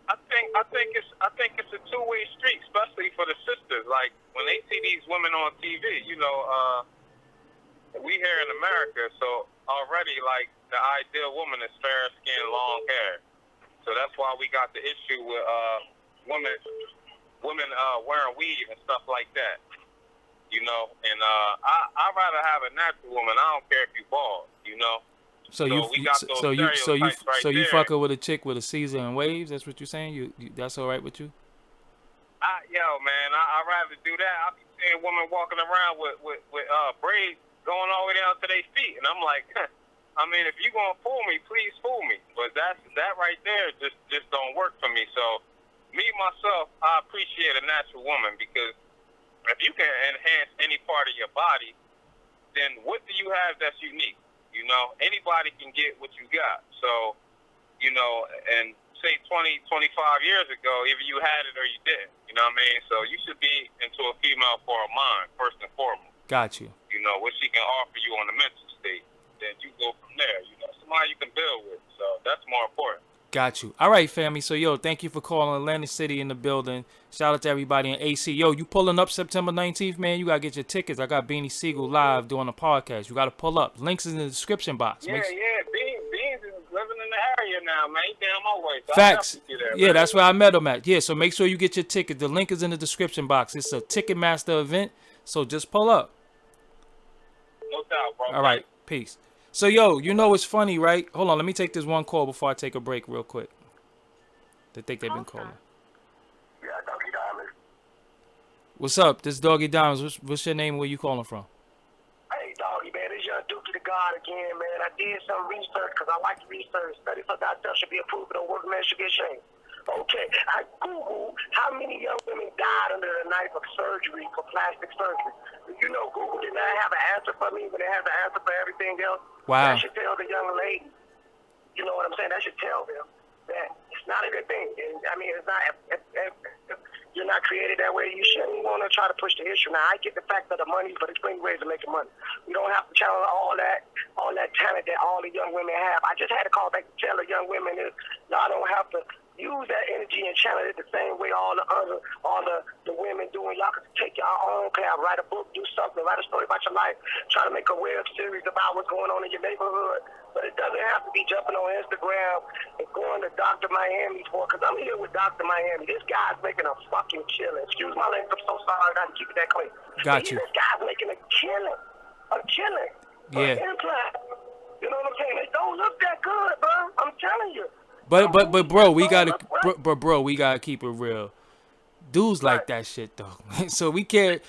F: I think it's a two-way street, especially for the sisters. Like when they see these women on TV, you know, we here in America, so already like the ideal woman is fair skin, long hair. So that's why we got the issue with women wearing weave and stuff like that. You know, and I'd rather have a natural woman. I don't care if you bald, you know. So you
A: fucking with a chick with a Caesar and waves? That's what you're saying? You that's all right with you?
F: I'd rather do that. I be seeing women walking around with braids going all the way down to their feet, and I'm like, I mean, if you gonna fool me, please fool me. But that right there just don't work for me. So me myself, I appreciate a natural woman, because if you can enhance any part of your body, then what do you have that's unique? You know, anybody can get what you got. So, you know, and say 20, 25 years ago, either you had it or you didn't. You know what I mean? So you should be into a female for a mind, first and foremost.
A: Got you.
F: You know, what she can offer you on the mental state. Then you go from there. You know, somebody you can build with. So that's more important.
A: Got you. All right, family. So, yo, thank you for calling. Atlantic City in the building. Shout out to everybody in AC. Yo, you pulling up September 19th, man? You got to get your tickets. I got Beanie Siegel live doing a podcast. You got to pull up. Links is in the description box.
F: Yeah. Beans is living in the area now, man. He's down my way. So
A: Facts.
F: There,
A: that's where I met him at. Yeah, so make sure you get your ticket. The link is in the description box. It's a Ticketmaster event, so just pull up.
F: No doubt, bro.
A: All right, peace. So, yo, you know it's funny, right? Hold on, let me take this one call before I take a break real quick. They think they've been calling.
B: Yeah, Doggie Diamond.
A: What's up? This is Doggie Diamonds. What's your name and where you calling from?
B: Hey, Doggie, man, it's your Dookie the God again, man. I did some research because I like to research. Study for thyself should be approved, and work man should get shamed. Okay, I Googled how many young women died under the knife of surgery for plastic surgery. You know, Google did not have an answer for me, but it has an answer for everything else.
A: Wow.
B: That should tell the young lady, you know what I'm saying? That should tell them that it's not a good thing. And, I mean, it's not. If
G: You're not created that way. You shouldn't want to try to push the issue. Now, I get the fact that the money, but it's plenty ways of making money. You don't have to channel all that talent that all the young women have. I just had to call back to tell the young women that y'all don't have to use that energy and channel it the same way all the women do. And y'all can take your own path, write a book, do something, write a story about your life, try to make a web series about what's going on in your neighborhood. But it doesn't have to be jumping on Instagram and going to Dr. Miami because I'm here with Dr. Miami. This guy's making a fucking killing. Excuse my language, I'm so sorry, I have to keep it that clean.
A: Got you.
G: This guy's making a killing. A killing.
A: Yeah.
G: Implant. You know what I'm saying? They don't look that good, bro. I'm telling you.
A: But bro, we gotta keep it real. Dudes like that shit though, so we can't.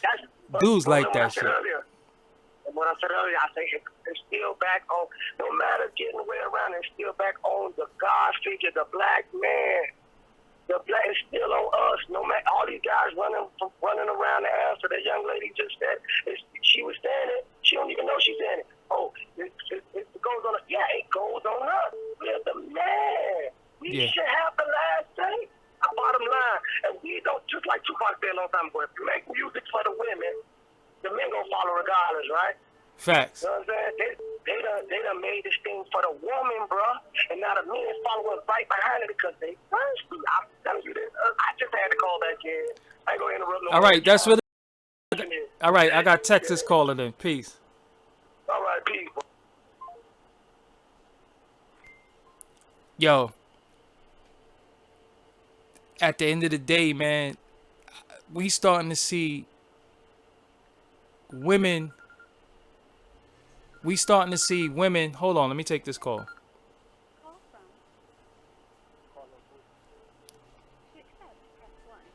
A: Dudes like that shit.
G: And what I said earlier, I say it's still back on. No matter getting way around, it's still back on the God figure, the black man. The black is still on us. No matter all these guys running around the answer. That young lady just said she was saying it. She don't even know she's saying it. Oh, it goes on. Yeah, it goes on us. We're the man. We should have the last say. Bottom line, and we don't, just like Tupac said a long time ago, if you make music for the women, the men gonna follow regardless, right?
A: Facts.
G: You know what I'm saying? They done made this thing for the woman, bro, and now the men follow us right behind it because they thirsty. I'm telling you this. I just had to call back in. I ain't gonna interrupt no.
A: All right, that's what. All right, I got Texas calling in. Peace.
G: All right, peace.
A: Yo. At the end of the day, man, we starting to see women. Hold on, let me take this call.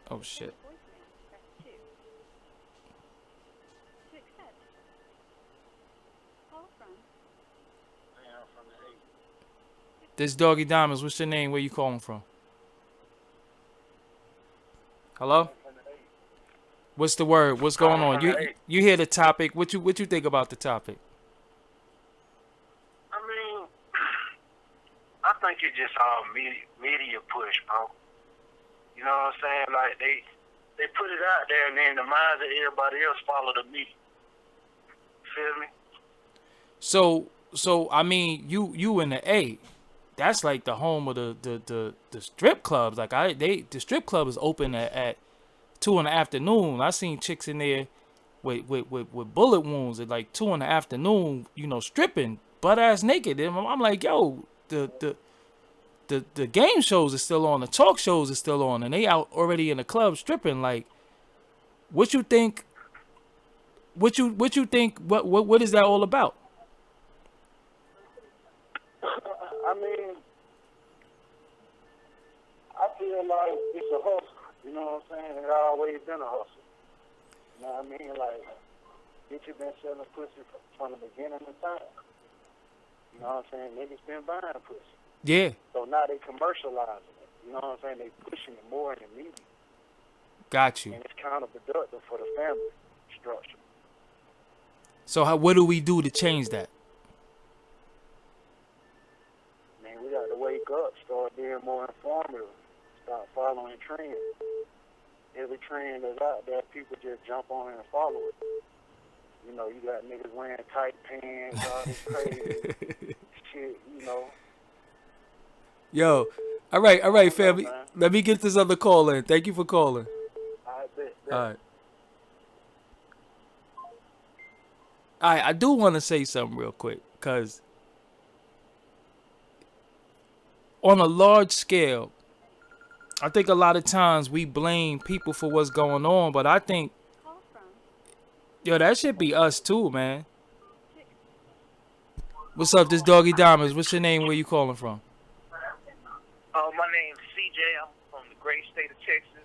A: Oh shit. This Doggie Diamonds, what's your name? Where you calling from? Hello? What's the word? What's going on? You hear the topic. What you think about the topic?
G: I mean, I think it's just all media push, bro. You know what I'm saying? Like they put it out there, and then the minds of everybody else follow the media. Feel me?
A: So I mean, you in the A, that's like the home of the strip clubs. Like the strip club is open at 2 in the afternoon. I seen chicks in there with bullet wounds at like 2 in the afternoon, you know, stripping butt ass naked. And I'm like, yo, the game shows are still on, the talk shows are still on, and they out already in the club stripping. Like, what you think? What you think? What is that all about?
H: I mean, I feel like it's a hustle. You know what I'm saying? It's always been a hustle. You know what I mean? Like, bitch, you been selling pussy from the beginning of time. You know what I'm saying? Niggas been buying pussy.
A: Yeah.
H: So now they commercializing it. You know what I'm saying? They pushing it more in the media.
A: Got you.
H: And it's counterproductive for the family structure.
A: So what do we do to change that?
H: Man, we got to wake up, start being more informative, start following trends. Every trend that's out there, people just jump on and follow it. You know, you got niggas wearing tight pants, all this crazy shit, you know.
A: Yo, all right, family. Let me get this other call in. Thank you for calling.
H: I bet.
A: All right. I do want to say something real quick, because on a large scale, I think a lot of times we blame people for what's going on, but I think, yo, that should be us too, man. What's up, this Doggie Diamonds? What's your name? Where you calling from?
I: My name's CJ. I'm from the great state of Texas.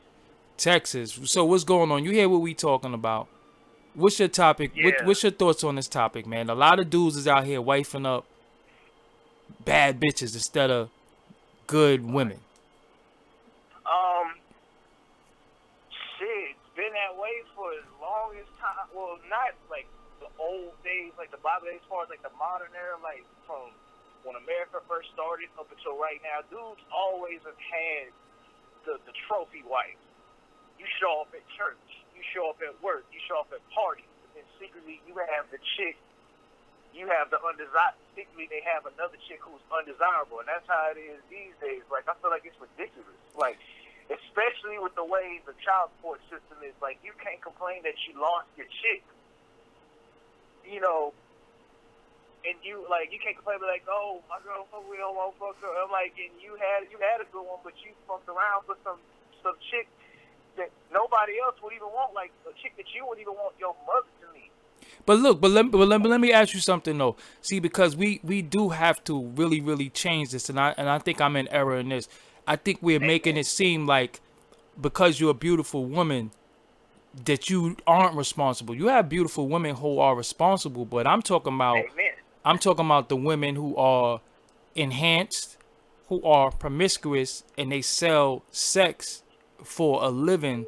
A: Texas. So what's going on? You hear what we talking about? What's your topic?
I: Yeah.
A: What's your thoughts on this topic, man? A lot of dudes is out here wifing up bad bitches instead of good women.
I: Shit, it's been that way for as long as time. Well, not like the old days, like the Bible days, as far as like the modern era, like from when America first started up until right now. Dudes always have had the trophy wife. You show up at church. You show up at work. You show up at parties. And then secretly, you have the chick. You have the undesirable. Secretly, they have another chick who's undesirable, and that's how it is these days. Like, I feel like it's ridiculous. Like, especially with the way the child support system is. Like, you can't complain that you lost your chick. You know, and you can't complain like, oh, my girl fuck with no motherfucker. I'm like, and you had a good one, but you fucked around with some chick that nobody else would even want, like a chick that you wouldn't even want your mother to meet.
A: But look, let me ask you something though. See, because we do have to really, really change this, and I think I'm in error in this. I think we're making it seem like because you're a beautiful woman that you aren't responsible. You have beautiful women who are responsible, but I'm talking about the women who are enhanced, who are promiscuous, and they sell sex for a living,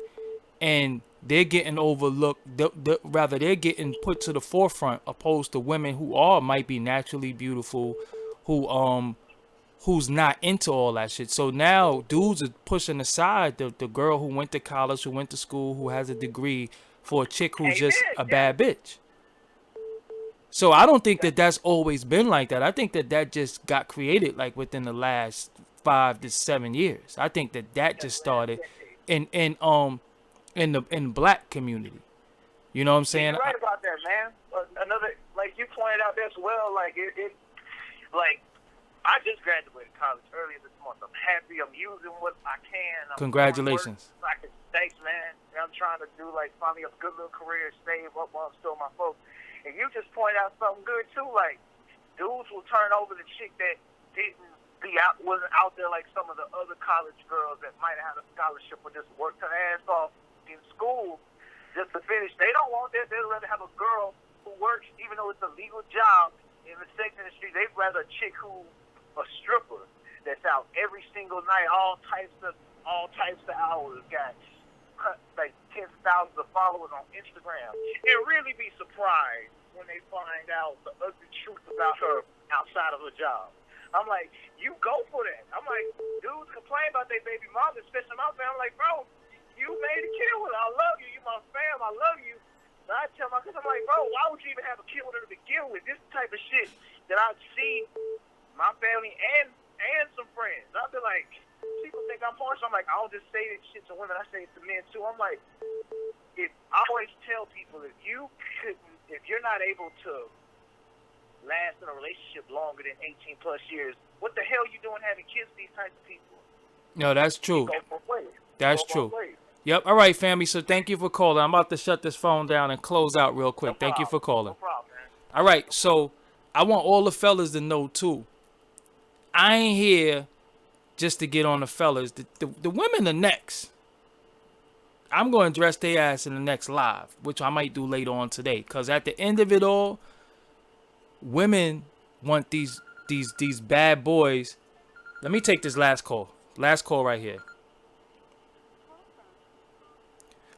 A: and they're getting overlooked. Rather, they're getting put to the forefront, opposed to women who might be naturally beautiful, who's not into all that shit. So now dudes are pushing aside the girl who went to college, who went to school, who has a degree, for a chick who's just a bad bitch. So I don't think that that's always been like that. I think that just got created like within the last 5 to 7 years. I think that just started in the black community. You know what I'm saying?
I: You're right about that, man. Another, like you pointed out as well, like it like I just graduated college earlier this month. I'm happy. I'm using what I can.
A: Congratulations.
I: Thanks, man. I'm trying to do find me a good little career, save up while I'm still my folks. And you just pointed out something good too. Like dudes will turn over the chick that wasn't out there like some of the other college girls that might have had a scholarship or just worked her ass off in school just to finish. They don't want that. They'd rather have a girl who works, even though it's a legal job in the sex industry. They'd rather a chick who a stripper that's out every single night, all types of hours, got like tens of thousands of followers on Instagram, and really be surprised when they find out the ugly truth about her outside of her job. I'm like, you go for that. I'm like, dudes complain about their baby mom, especially my family. I'm like, bro, you made a kid with her. I love you. You my fam. I love you. So I tell my kids, I'm like, bro, why would you even have a kid with her to begin with? This type of shit that I've seen my family and some friends. I've been like, people think I'm partial. I'm like, I don't just say this shit to women. I say it to men too. I'm like, I always tell people if you're not able to last in a relationship longer than 18 plus years, what the hell you doing having kids with these types of people?
A: No, that's true. That's true. Yep. All right, family. So thank you for calling. I'm about to shut this phone down and close out real quick. Thank you for calling.
I: No problem, man.
A: All right. So I want all the fellas to know too. I ain't here just to get on the fellas. The women are next. I'm going to address their ass in the next live, which I might do later on today. Because at the end of it all, women want these bad boys. Let me take this last call. Last call right here.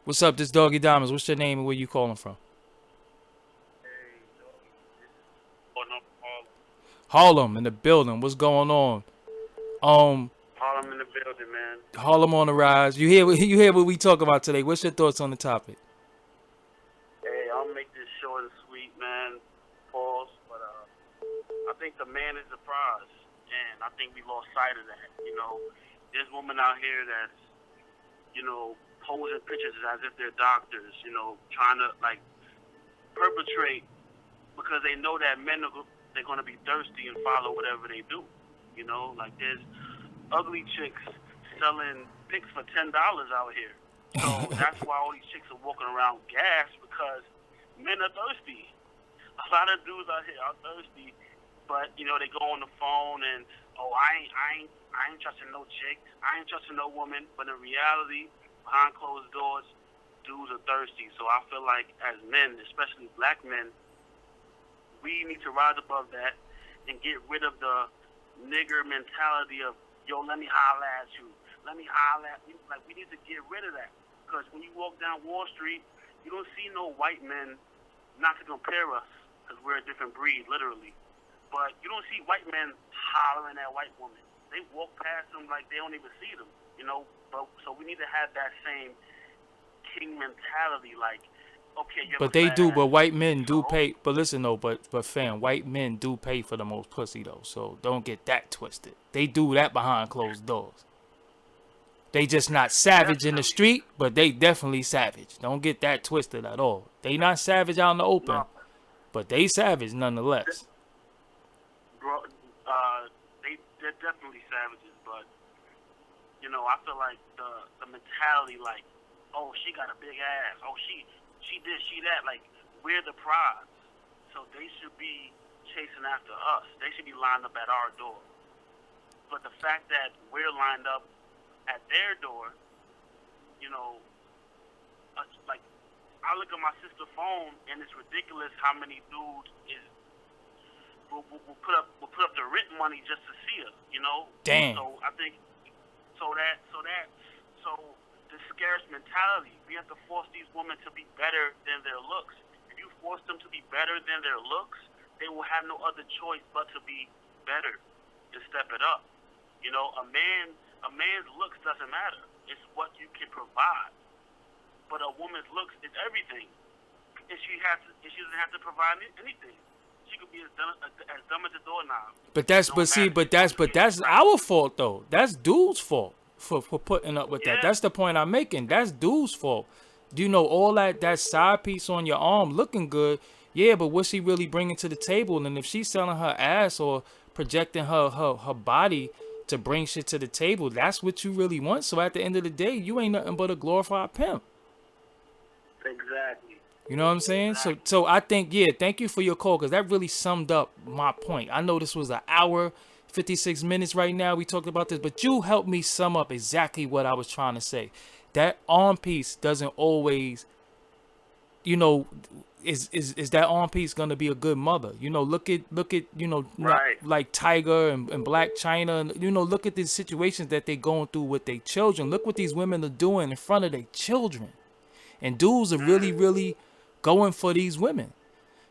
A: What's up? This Doggie Diamonds. What's your name and where you calling from? Harlem in the building. What's going on?
J: Harlem in the building, man.
A: Harlem on the rise. You hear what we talk about today. What's your thoughts on the topic?
J: Hey, I'll make this short and sweet, man. Pause. But I think the man is the prize, and I think we lost sight of that. You know, there's women out here that's, you know, posing pictures as if they're doctors. You know, trying to perpetrate because they know that men they're going to be thirsty and follow whatever they do. You know, like there's ugly chicks selling pics for $10 out here. So that's why all these chicks are walking around gassed because men are thirsty. A lot of dudes out here are thirsty, but you know they go on the phone and I ain't trusting no chick, I ain't trusting no woman. But in reality, behind closed doors, dudes are thirsty. So I feel like as men, especially black men, we need to rise above that and get rid of the nigger mentality of, yo, let me holler at you. Let me holler at you. Like, we need to get rid of that. Because when you walk down Wall Street, you don't see no white men, not to compare us, because we're a different breed, literally. But you don't see white men hollering at white women. They walk past them like they don't even see them, you know. But so we need to have that same king mentality. Like, okay, you have
A: But
J: a
A: they
J: fat
A: do.
J: ass.
A: But white men do
J: So,
A: pay. But listen though. But fam, white men do pay for the most pussy though. So don't get that twisted. They do that behind closed doors. They just not savage in the
J: definitely.
A: street, but they definitely savage. Don't get that twisted at all. They not savage out in the open,
J: No,
A: but they savage nonetheless.
J: bro, they're definitely savages, but you know, I feel like the mentality, like, oh, she got a big ass, oh, she this, she that, like, we're the prize, so they should be chasing after us. They should be lined up at our door. But the fact that we're lined up at their door, you know, like, I look at my sister's phone and it's ridiculous how many dudes will put up the rent money just to see her, you know.
A: Damn.
J: So I think so the scarce mentality. We have to force these women to be better than their looks. If you force them to be better than their looks, they will have no other choice but to be better and step it up. You know, a man's looks doesn't matter. It's what you can provide. But a woman's looks is everything. And she doesn't have to provide anything. She could be as dumb as a doorknob.
A: But that's our fault though. That's dude's fault for putting up with that. That's the point I'm making. That's dude's fault. Do you know all that side piece on your arm looking good? Yeah, but what's she really bringing to the table? And if she's selling her ass or projecting her body to bring shit to the table, that's what you really want. So at the end of the day, you ain't nothing but a glorified pimp.
J: Exactly.
A: You know what I'm saying? So I think, yeah, thank you for your call, because that really summed up my point. I know this was an hour, 56 minutes right now. We talked about this, but you helped me sum up exactly what I was trying to say. That arm piece doesn't always, you know, is that arm piece gonna be a good mother? You know, look at you know,
J: Right.
A: like Tiger and Black China, and you know, look at the situations that they going through with their children. Look what these women are doing in front of their children. And dudes are really going for these women.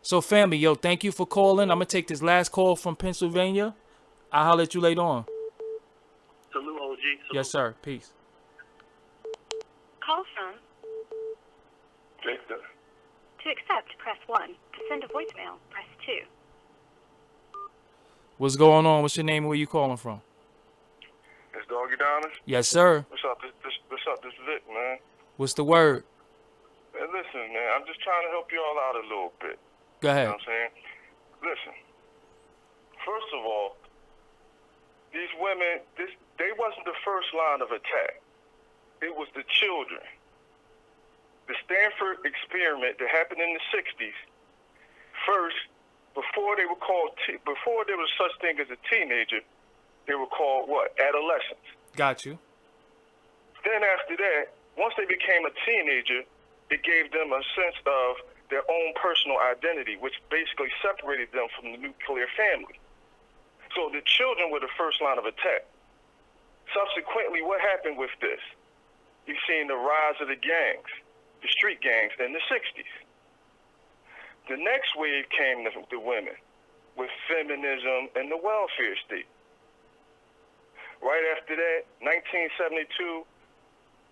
A: So family, yo, thank you for calling. I'm gonna take this last call from Pennsylvania. I'll holler at you later on.
J: Salute, OG. Salute.
A: Yes, sir. Peace.
K: Call from.
B: Victor.
K: To accept, press 1. To send a voicemail, press 2.
A: What's going on? What's your name and where you calling from?
B: It's Doggie Donna.
A: Yes, sir.
B: What's up? What's up? This is Vic, man.
A: What's the word?
B: Man, listen, man. I'm just trying to help you all out a little bit.
A: Go
B: You
A: ahead.
B: know what I'm saying? Listen. First of all, these women, they wasn't the first line of attack. It was the children. The Stanford experiment that happened in the 60s. First, before there was such thing as a teenager, they were called what? Adolescents.
A: Got you.
B: Then after that, once they became a teenager, it gave them a sense of their own personal identity, which basically separated them from the nuclear family. So the children were the first line of attack. Subsequently, what happened with this? You've seen the rise of the gangs, the street gangs in the 60s. The next wave came to the women with feminism and the welfare state. Right after that, 1972,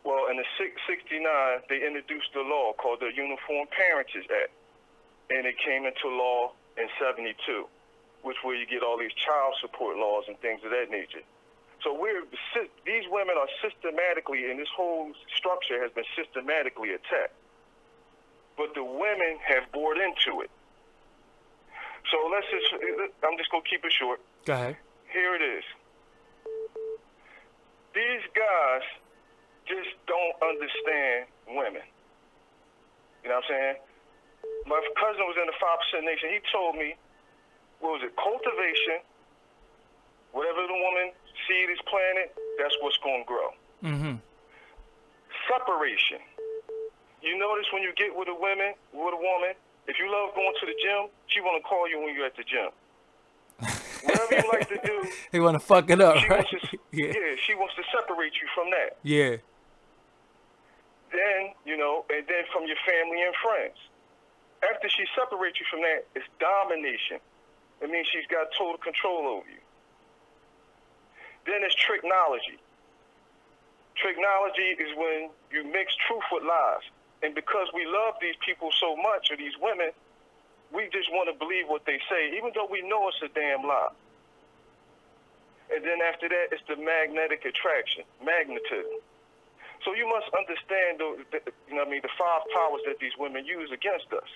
B: well, in the 69, they introduced a law called the Uniform Parentage Act, and it came into law in 72, which where you get all these child support laws and things of that nature. So these women are systematically, and this whole structure has been systematically attacked. But the women have bought into it. So I'm just going to keep it short.
A: Go ahead.
B: Here it is. These guys just don't understand women. You know what I'm saying? My cousin was in the 5% Nation. He told me, what was it, cultivation, whatever the woman seed is planted, that's what's going to grow.
A: Mm-hmm.
B: Separation. You notice when you get with a woman, if you love going to the gym, she want to call you when you're at the gym. Whatever you like to do,
A: They want to fuck it up, right?
B: yeah, she wants to separate you from that.
A: Yeah.
B: Then, and then from your family and friends. After she separates you from that, it's domination. It means she's got total control over you. Then it's tricknology. Tricknology is when you mix truth with lies. And because we love these people so much, or these women, we just want to believe what they say, even though we know it's a damn lie. And then after that, it's the magnetic attraction, magnetism. So you must understand the the 5 powers that these women use against us.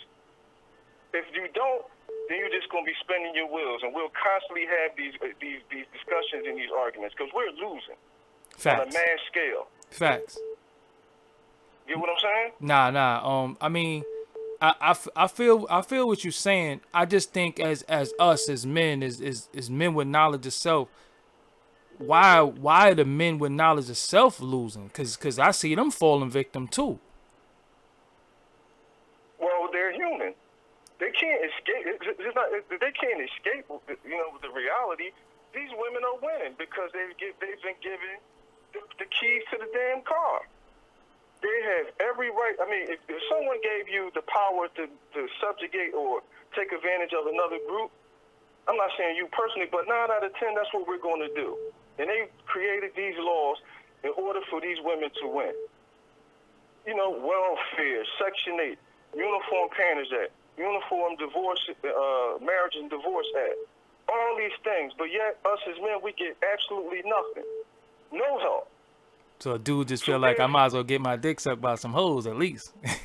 B: If you don't, then you're just going to be spinning your wheels, and we'll constantly have these discussions and these arguments because we're losing on a
A: Facts.
B: mass scale.
A: Facts.
B: You get what I'm saying?
A: Nah. I mean, I feel what you're saying. I just think as us as men, as men with knowledge of self, why are the men with knowledge of self losing? Cause I see them falling victim too.
B: Well, they're human. They can't escape. They can't escape. The reality. These women are winning because they've been given the keys to the damn car. They have every right. I mean, if someone gave you the power to subjugate or take advantage of another group, I'm not saying you personally, but 9 out of 10, that's what we're going to do. And they created these laws in order for these women to win. Welfare, Section 8, Uniform Parents Act, Uniform Divorce, Marriage and Divorce Act, all these things. But yet, us as men, we get absolutely nothing. No help.
A: So a dude just feel like I might as well get my dick sucked by some hoes at least.
B: well,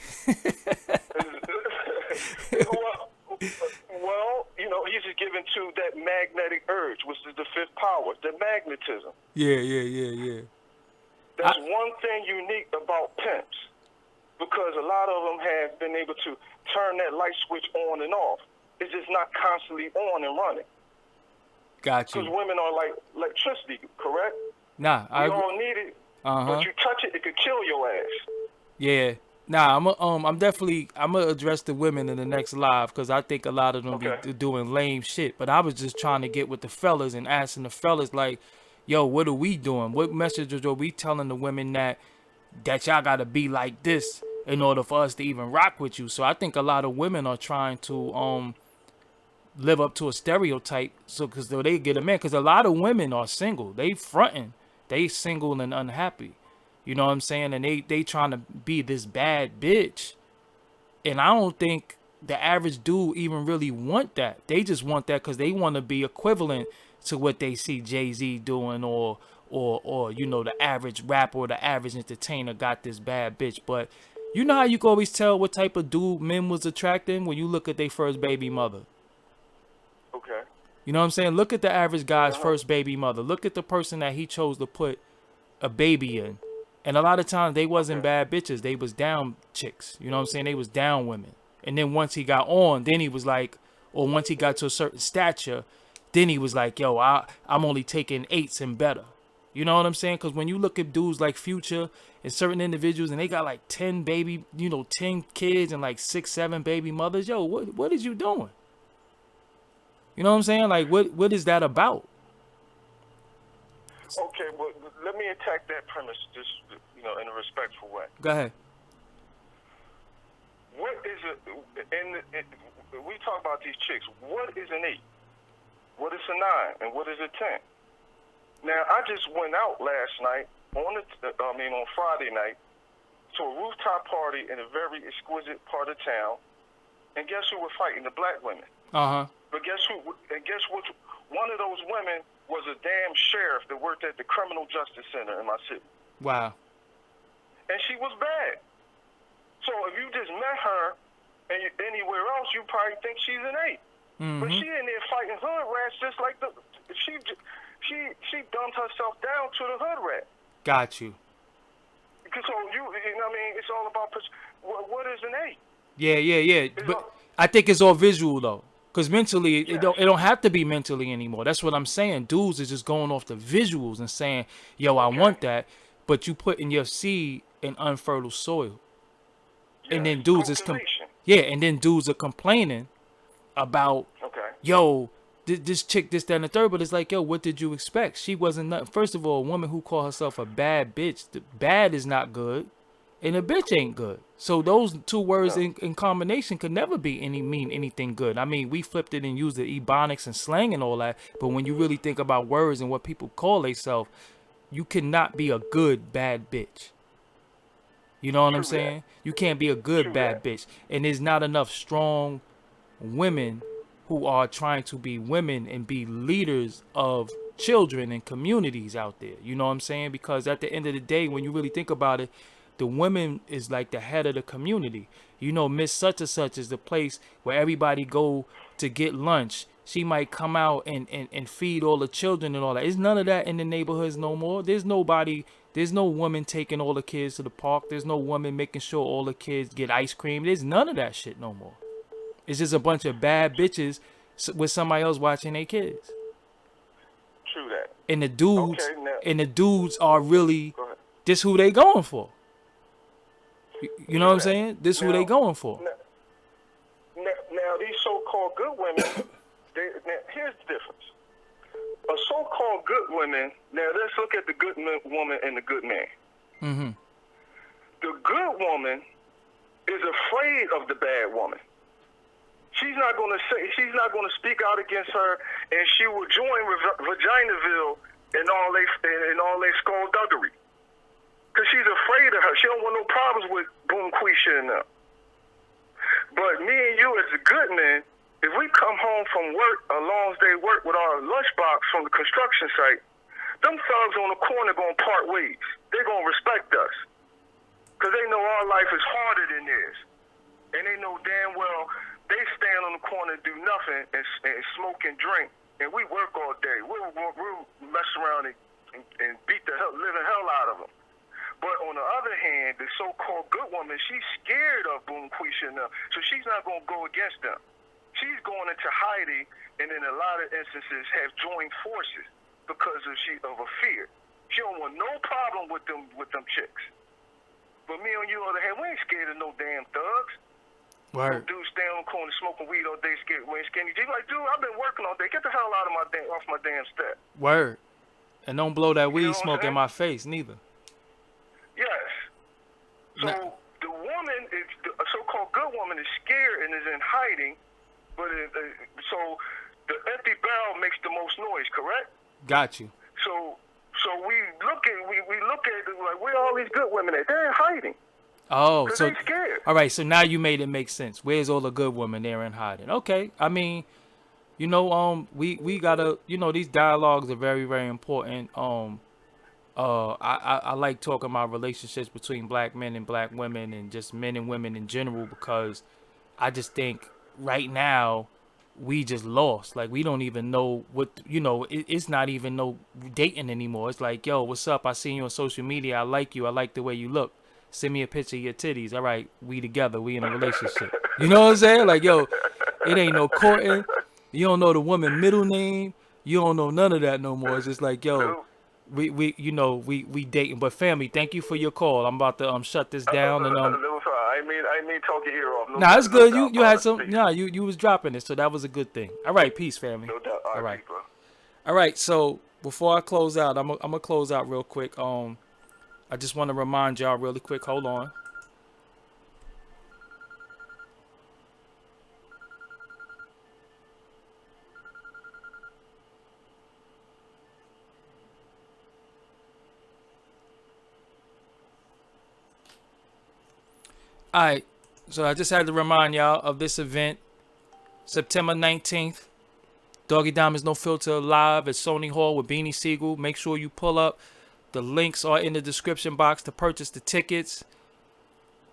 B: he's just given to that magnetic urge, which is the 5th power, the magnetism.
A: Yeah.
B: That's one thing unique about pimps, because a lot of them have been able to turn that light switch on and off. It's just not constantly on and running.
A: Got you.
B: Because women are like electricity, correct?
A: Nah,
B: we all need it. But you touch it, it could kill your ass.
A: Yeah. Nah, I'm gonna address the women in the next live because I think a lot of them be doing lame shit. But I was just trying to get with the fellas and asking the fellas like, yo, what are we doing? What messages are we telling the women that y'all gotta be like this in order for us to even rock with you? So I think a lot of women are trying to live up to a stereotype, so because they get a man. Because a lot of women are single, they fronting, they single and unhappy. You know what I'm saying? And they trying to be this bad bitch. And I don't think the average dude even really want that. They just want that because they want to be equivalent to what they see Jay-Z doing or the average rapper or the average entertainer got this bad bitch. But you know how you can always tell what type of dude men was attracting when you look at their first baby mother.
B: Okay.
A: You know what I'm saying? Look at the average guy's first baby mother. Look at the person that he chose to put a baby in. And a lot of times they wasn't bad bitches. They was down chicks. You know what I'm saying? They was down women. And then once he got on, then he was like, or once he got to a certain stature, then he was like, yo, I'm only taking 8s and better. You know what I'm saying? Because when you look at dudes like Future and certain individuals and they got like 10 kids and like 6, 7 baby mothers, yo, what is you doing? You know what I'm saying? Like, what is that about?
B: Okay, well, let me attack that premise just, in a respectful way.
A: Go ahead.
B: What is we talk about these chicks. What is an 8? What is a 9? And what is a 10? Now, I just went out last night on Friday night to a rooftop party in a very exquisite part of town. And guess who were fighting? The black women. But guess who? And guess what? One of those women was a damn sheriff that worked at the Criminal Justice Center in my city.
A: Wow.
B: And she was bad. So if you just met her and anywhere else, you probably think she's an 8. But she in there fighting hood rats just like she dumped herself down to the hood rat.
A: Got you.
B: So it's all about what is an 8?
A: Yeah. But I think it's all visual though. Because mentally, it don't have to be mentally anymore. That's what I'm saying. Dudes is just going off the visuals and saying, yo, I want that. But you put in your seed in unfertile soil. And then dudes are complaining about, yo, this chick, this, that, and the third. But it's like, yo, what did you expect? She wasn't nothing. First of all, a woman who call herself a bad bitch, the bad is not good. And a bitch ain't good. So those two words in combination could never mean anything good. I mean, we flipped it and used the ebonics and slang and all that. But when you really think about words and what people call themselves, you cannot be a good bad bitch. You know what I'm
G: True that.
A: saying? You can't be a good
G: True
A: bad
G: that.
A: bitch. And there's not enough strong women who are trying to be women and be leaders of children and communities out there. You know what I'm saying? Because at the end of the day, when you really think about it, the women is like the head of the community. You know, Miss Such and Such is the place where everybody go to get lunch. She might come out and feed all the children and all that. There's none of that in the neighborhoods no more. There's no woman taking all the kids to the park. There's no woman making sure all the kids get ice cream. There's none of that shit no more. It's just a bunch of bad bitches with somebody else watching their kids.
G: True that.
A: And the dudes
G: Okay, now
A: and the dudes are really
G: go ahead.
A: this who they going for. You know what I'm
G: True that.
A: saying? This who they going for.
G: Now these so-called good women, here's the difference. A so-called good woman, now let's look at the good woman and the good man.
A: Mm-hmm.
G: The good woman is afraid of the bad woman. She's not going to speak out against her, and she will join Vaginaville in all they skullduggery. Because she's afraid of her. She don't want no problems with Boom Quisha and them. But me and you as a good man, if we come home from work, a long day work with our lunchbox from the construction site, them thugs on the corner going to part ways. They're going to respect us. Because they know our life is harder than theirs. And they know damn well they stand on the corner and do nothing and smoke and drink. And we work all day. We'll mess around and beat the living hell out of them. But on the other hand, the so-called good woman, she's scared of Boom Quisha now, so she's not going to go against them. She's going into hiding, and in a lot of instances have joined forces because of a fear. She don't want no problem with them chicks. But me on you, on the other hand, we ain't scared of no damn thugs.
A: Word.
G: Dudes stay on the corner smoking weed all day, wearing skinny jeans. Like, dude, I've been working all day. Get the hell out of off my damn step.
A: Word. And don't blow that
G: You
A: weed
G: know what
A: smoke
G: I'm
A: in my face neither.
G: Yes. So the woman, a so-called good woman, is scared and is in hiding. But so the empty barrel makes the most noise, correct?
A: Got you.
G: So we look at like where all these good women at? They're in hiding.
A: Oh, so
G: they scared.
A: all right. So now you made it make sense. Where's all the good women there in hiding? Okay. I mean, you know, we gotta, you know, these dialogues are very, very important. I like talking about relationships between black men and black women and just men and women in general, because I just think right now we just lost. Like, we don't even know what, you know, it's not even no dating anymore. It's like, yo, what's up? I seen you on social media. I like you. I like the way you look. Send me a picture of your titties. All right, we together. We in a relationship. You know what I'm saying? Like, yo, it ain't no courting. You don't know the woman middle name. You don't know none of that no more. It's just like, yo, we you know, we dating. But family, thank you for your call. I'm about to shut this down and
G: I mean talk your ear off.
A: Nah, it's good. You had some. Nah, you was dropping it, so that was a good thing. All right, peace, family.
G: No doubt.
A: All right.
G: Peace, bro.
A: All right. So before I close out, I'm gonna close out real quick. I just want to remind y'all really quick. Hold on. All right. So I just had to remind y'all of this event, September 19th. Doggy Diamonds No Filter live at Sony Hall with Beanie Siegel. Make sure you pull up. The links are in the description box to purchase the tickets.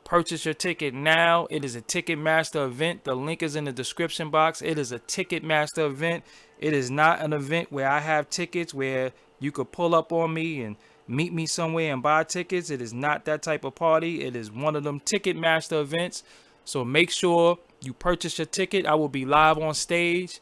A: Purchase your ticket now. It is a Ticketmaster event. The link is in the description box. It is a Ticketmaster event. It is not an event where I have tickets where you could pull up on me and meet me somewhere and buy tickets. It is not that type of party. It is one of them Ticketmaster events. So make sure you purchase your ticket. I will be live on stage.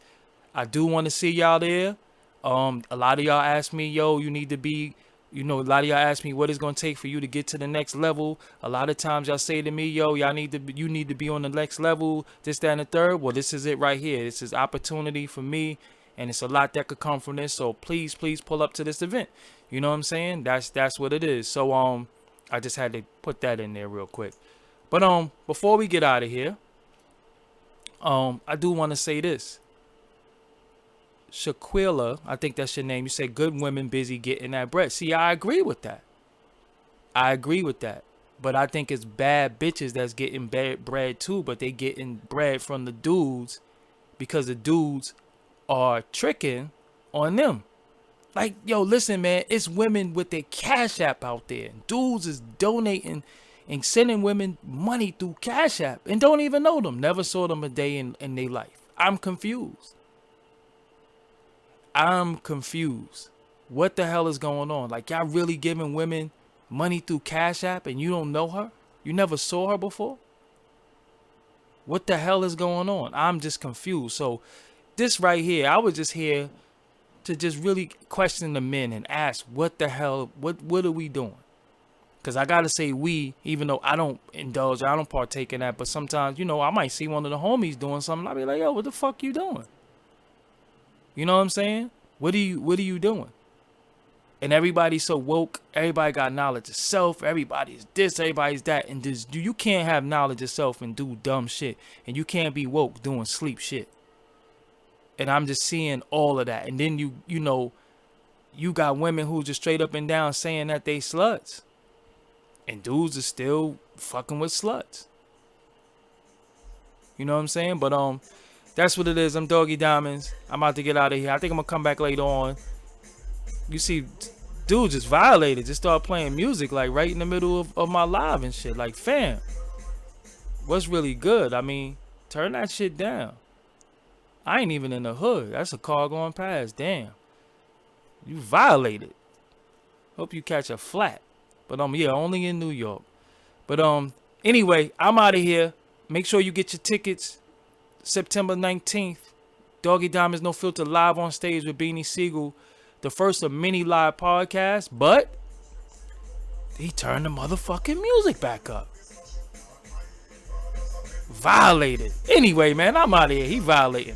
A: I do want to see y'all there. A lot of y'all ask me, yo, you need to be, you know, a lot of y'all ask me what it's going to take for you to get to the next level. A lot of times y'all say to me, yo, you need to be on the next level, this, that, and the third. Well, this is it right here. This is opportunity for me, and it's a lot that could come from this. So please pull up to this event. You know what I'm saying? That's what it is. So I just had to put that in there real quick. But before we get out of here, I do want to say this. Shaquilla, I think that's your name. You say good women busy getting that bread. See, I agree with that. But I think it's bad bitches that's getting bad bread too, but they getting bread from the dudes because the dudes are tricking on them. Like, yo, listen, man, it's women with their Cash App out there. Dudes is donating and sending women money through Cash App and don't even know them. Never saw them a day in their life. I'm confused. I'm confused. What the hell is going on? Like, y'all really giving women money through Cash App and you don't know her? You never saw her before? What the hell is going on? I'm just confused. So this right here, I was just here to just really question the men and ask what the hell, what are we doing? Because I got to say we, even though I don't indulge, I don't partake in that. But sometimes, you know, I might see one of the homies doing something. I'll be like, yo, what the fuck you doing? You know what I'm saying? What are you doing? And everybody's so woke. Everybody got knowledge of self. Everybody's this, everybody's that. And this, you can't have knowledge of self and do dumb shit. And you can't be woke doing sleep shit. And I'm just seeing all of that. And then you know, you got women who just straight up and down saying that they sluts. And dudes are still fucking with sluts. You know what I'm saying? But that's what it is. I'm Doggie Diamonds. I'm about to get out of here. I think I'm gonna come back later on. You see, dude just violated. Just start playing music like right in the middle of my live and shit. Like, fam, what's really good? I mean, turn that shit down. I ain't even in the hood. That's a car going past. Damn. You violated. Hope you catch a flat. But yeah, only in New York. But anyway, I'm out of here. Make sure you get your tickets. September 19th. Doggie Diamonds No Filter live on stage with Beanie Siegel. The first of many live podcasts, but he turned the motherfucking music back up. Violated. Anyway, man, I'm out of here. He violating.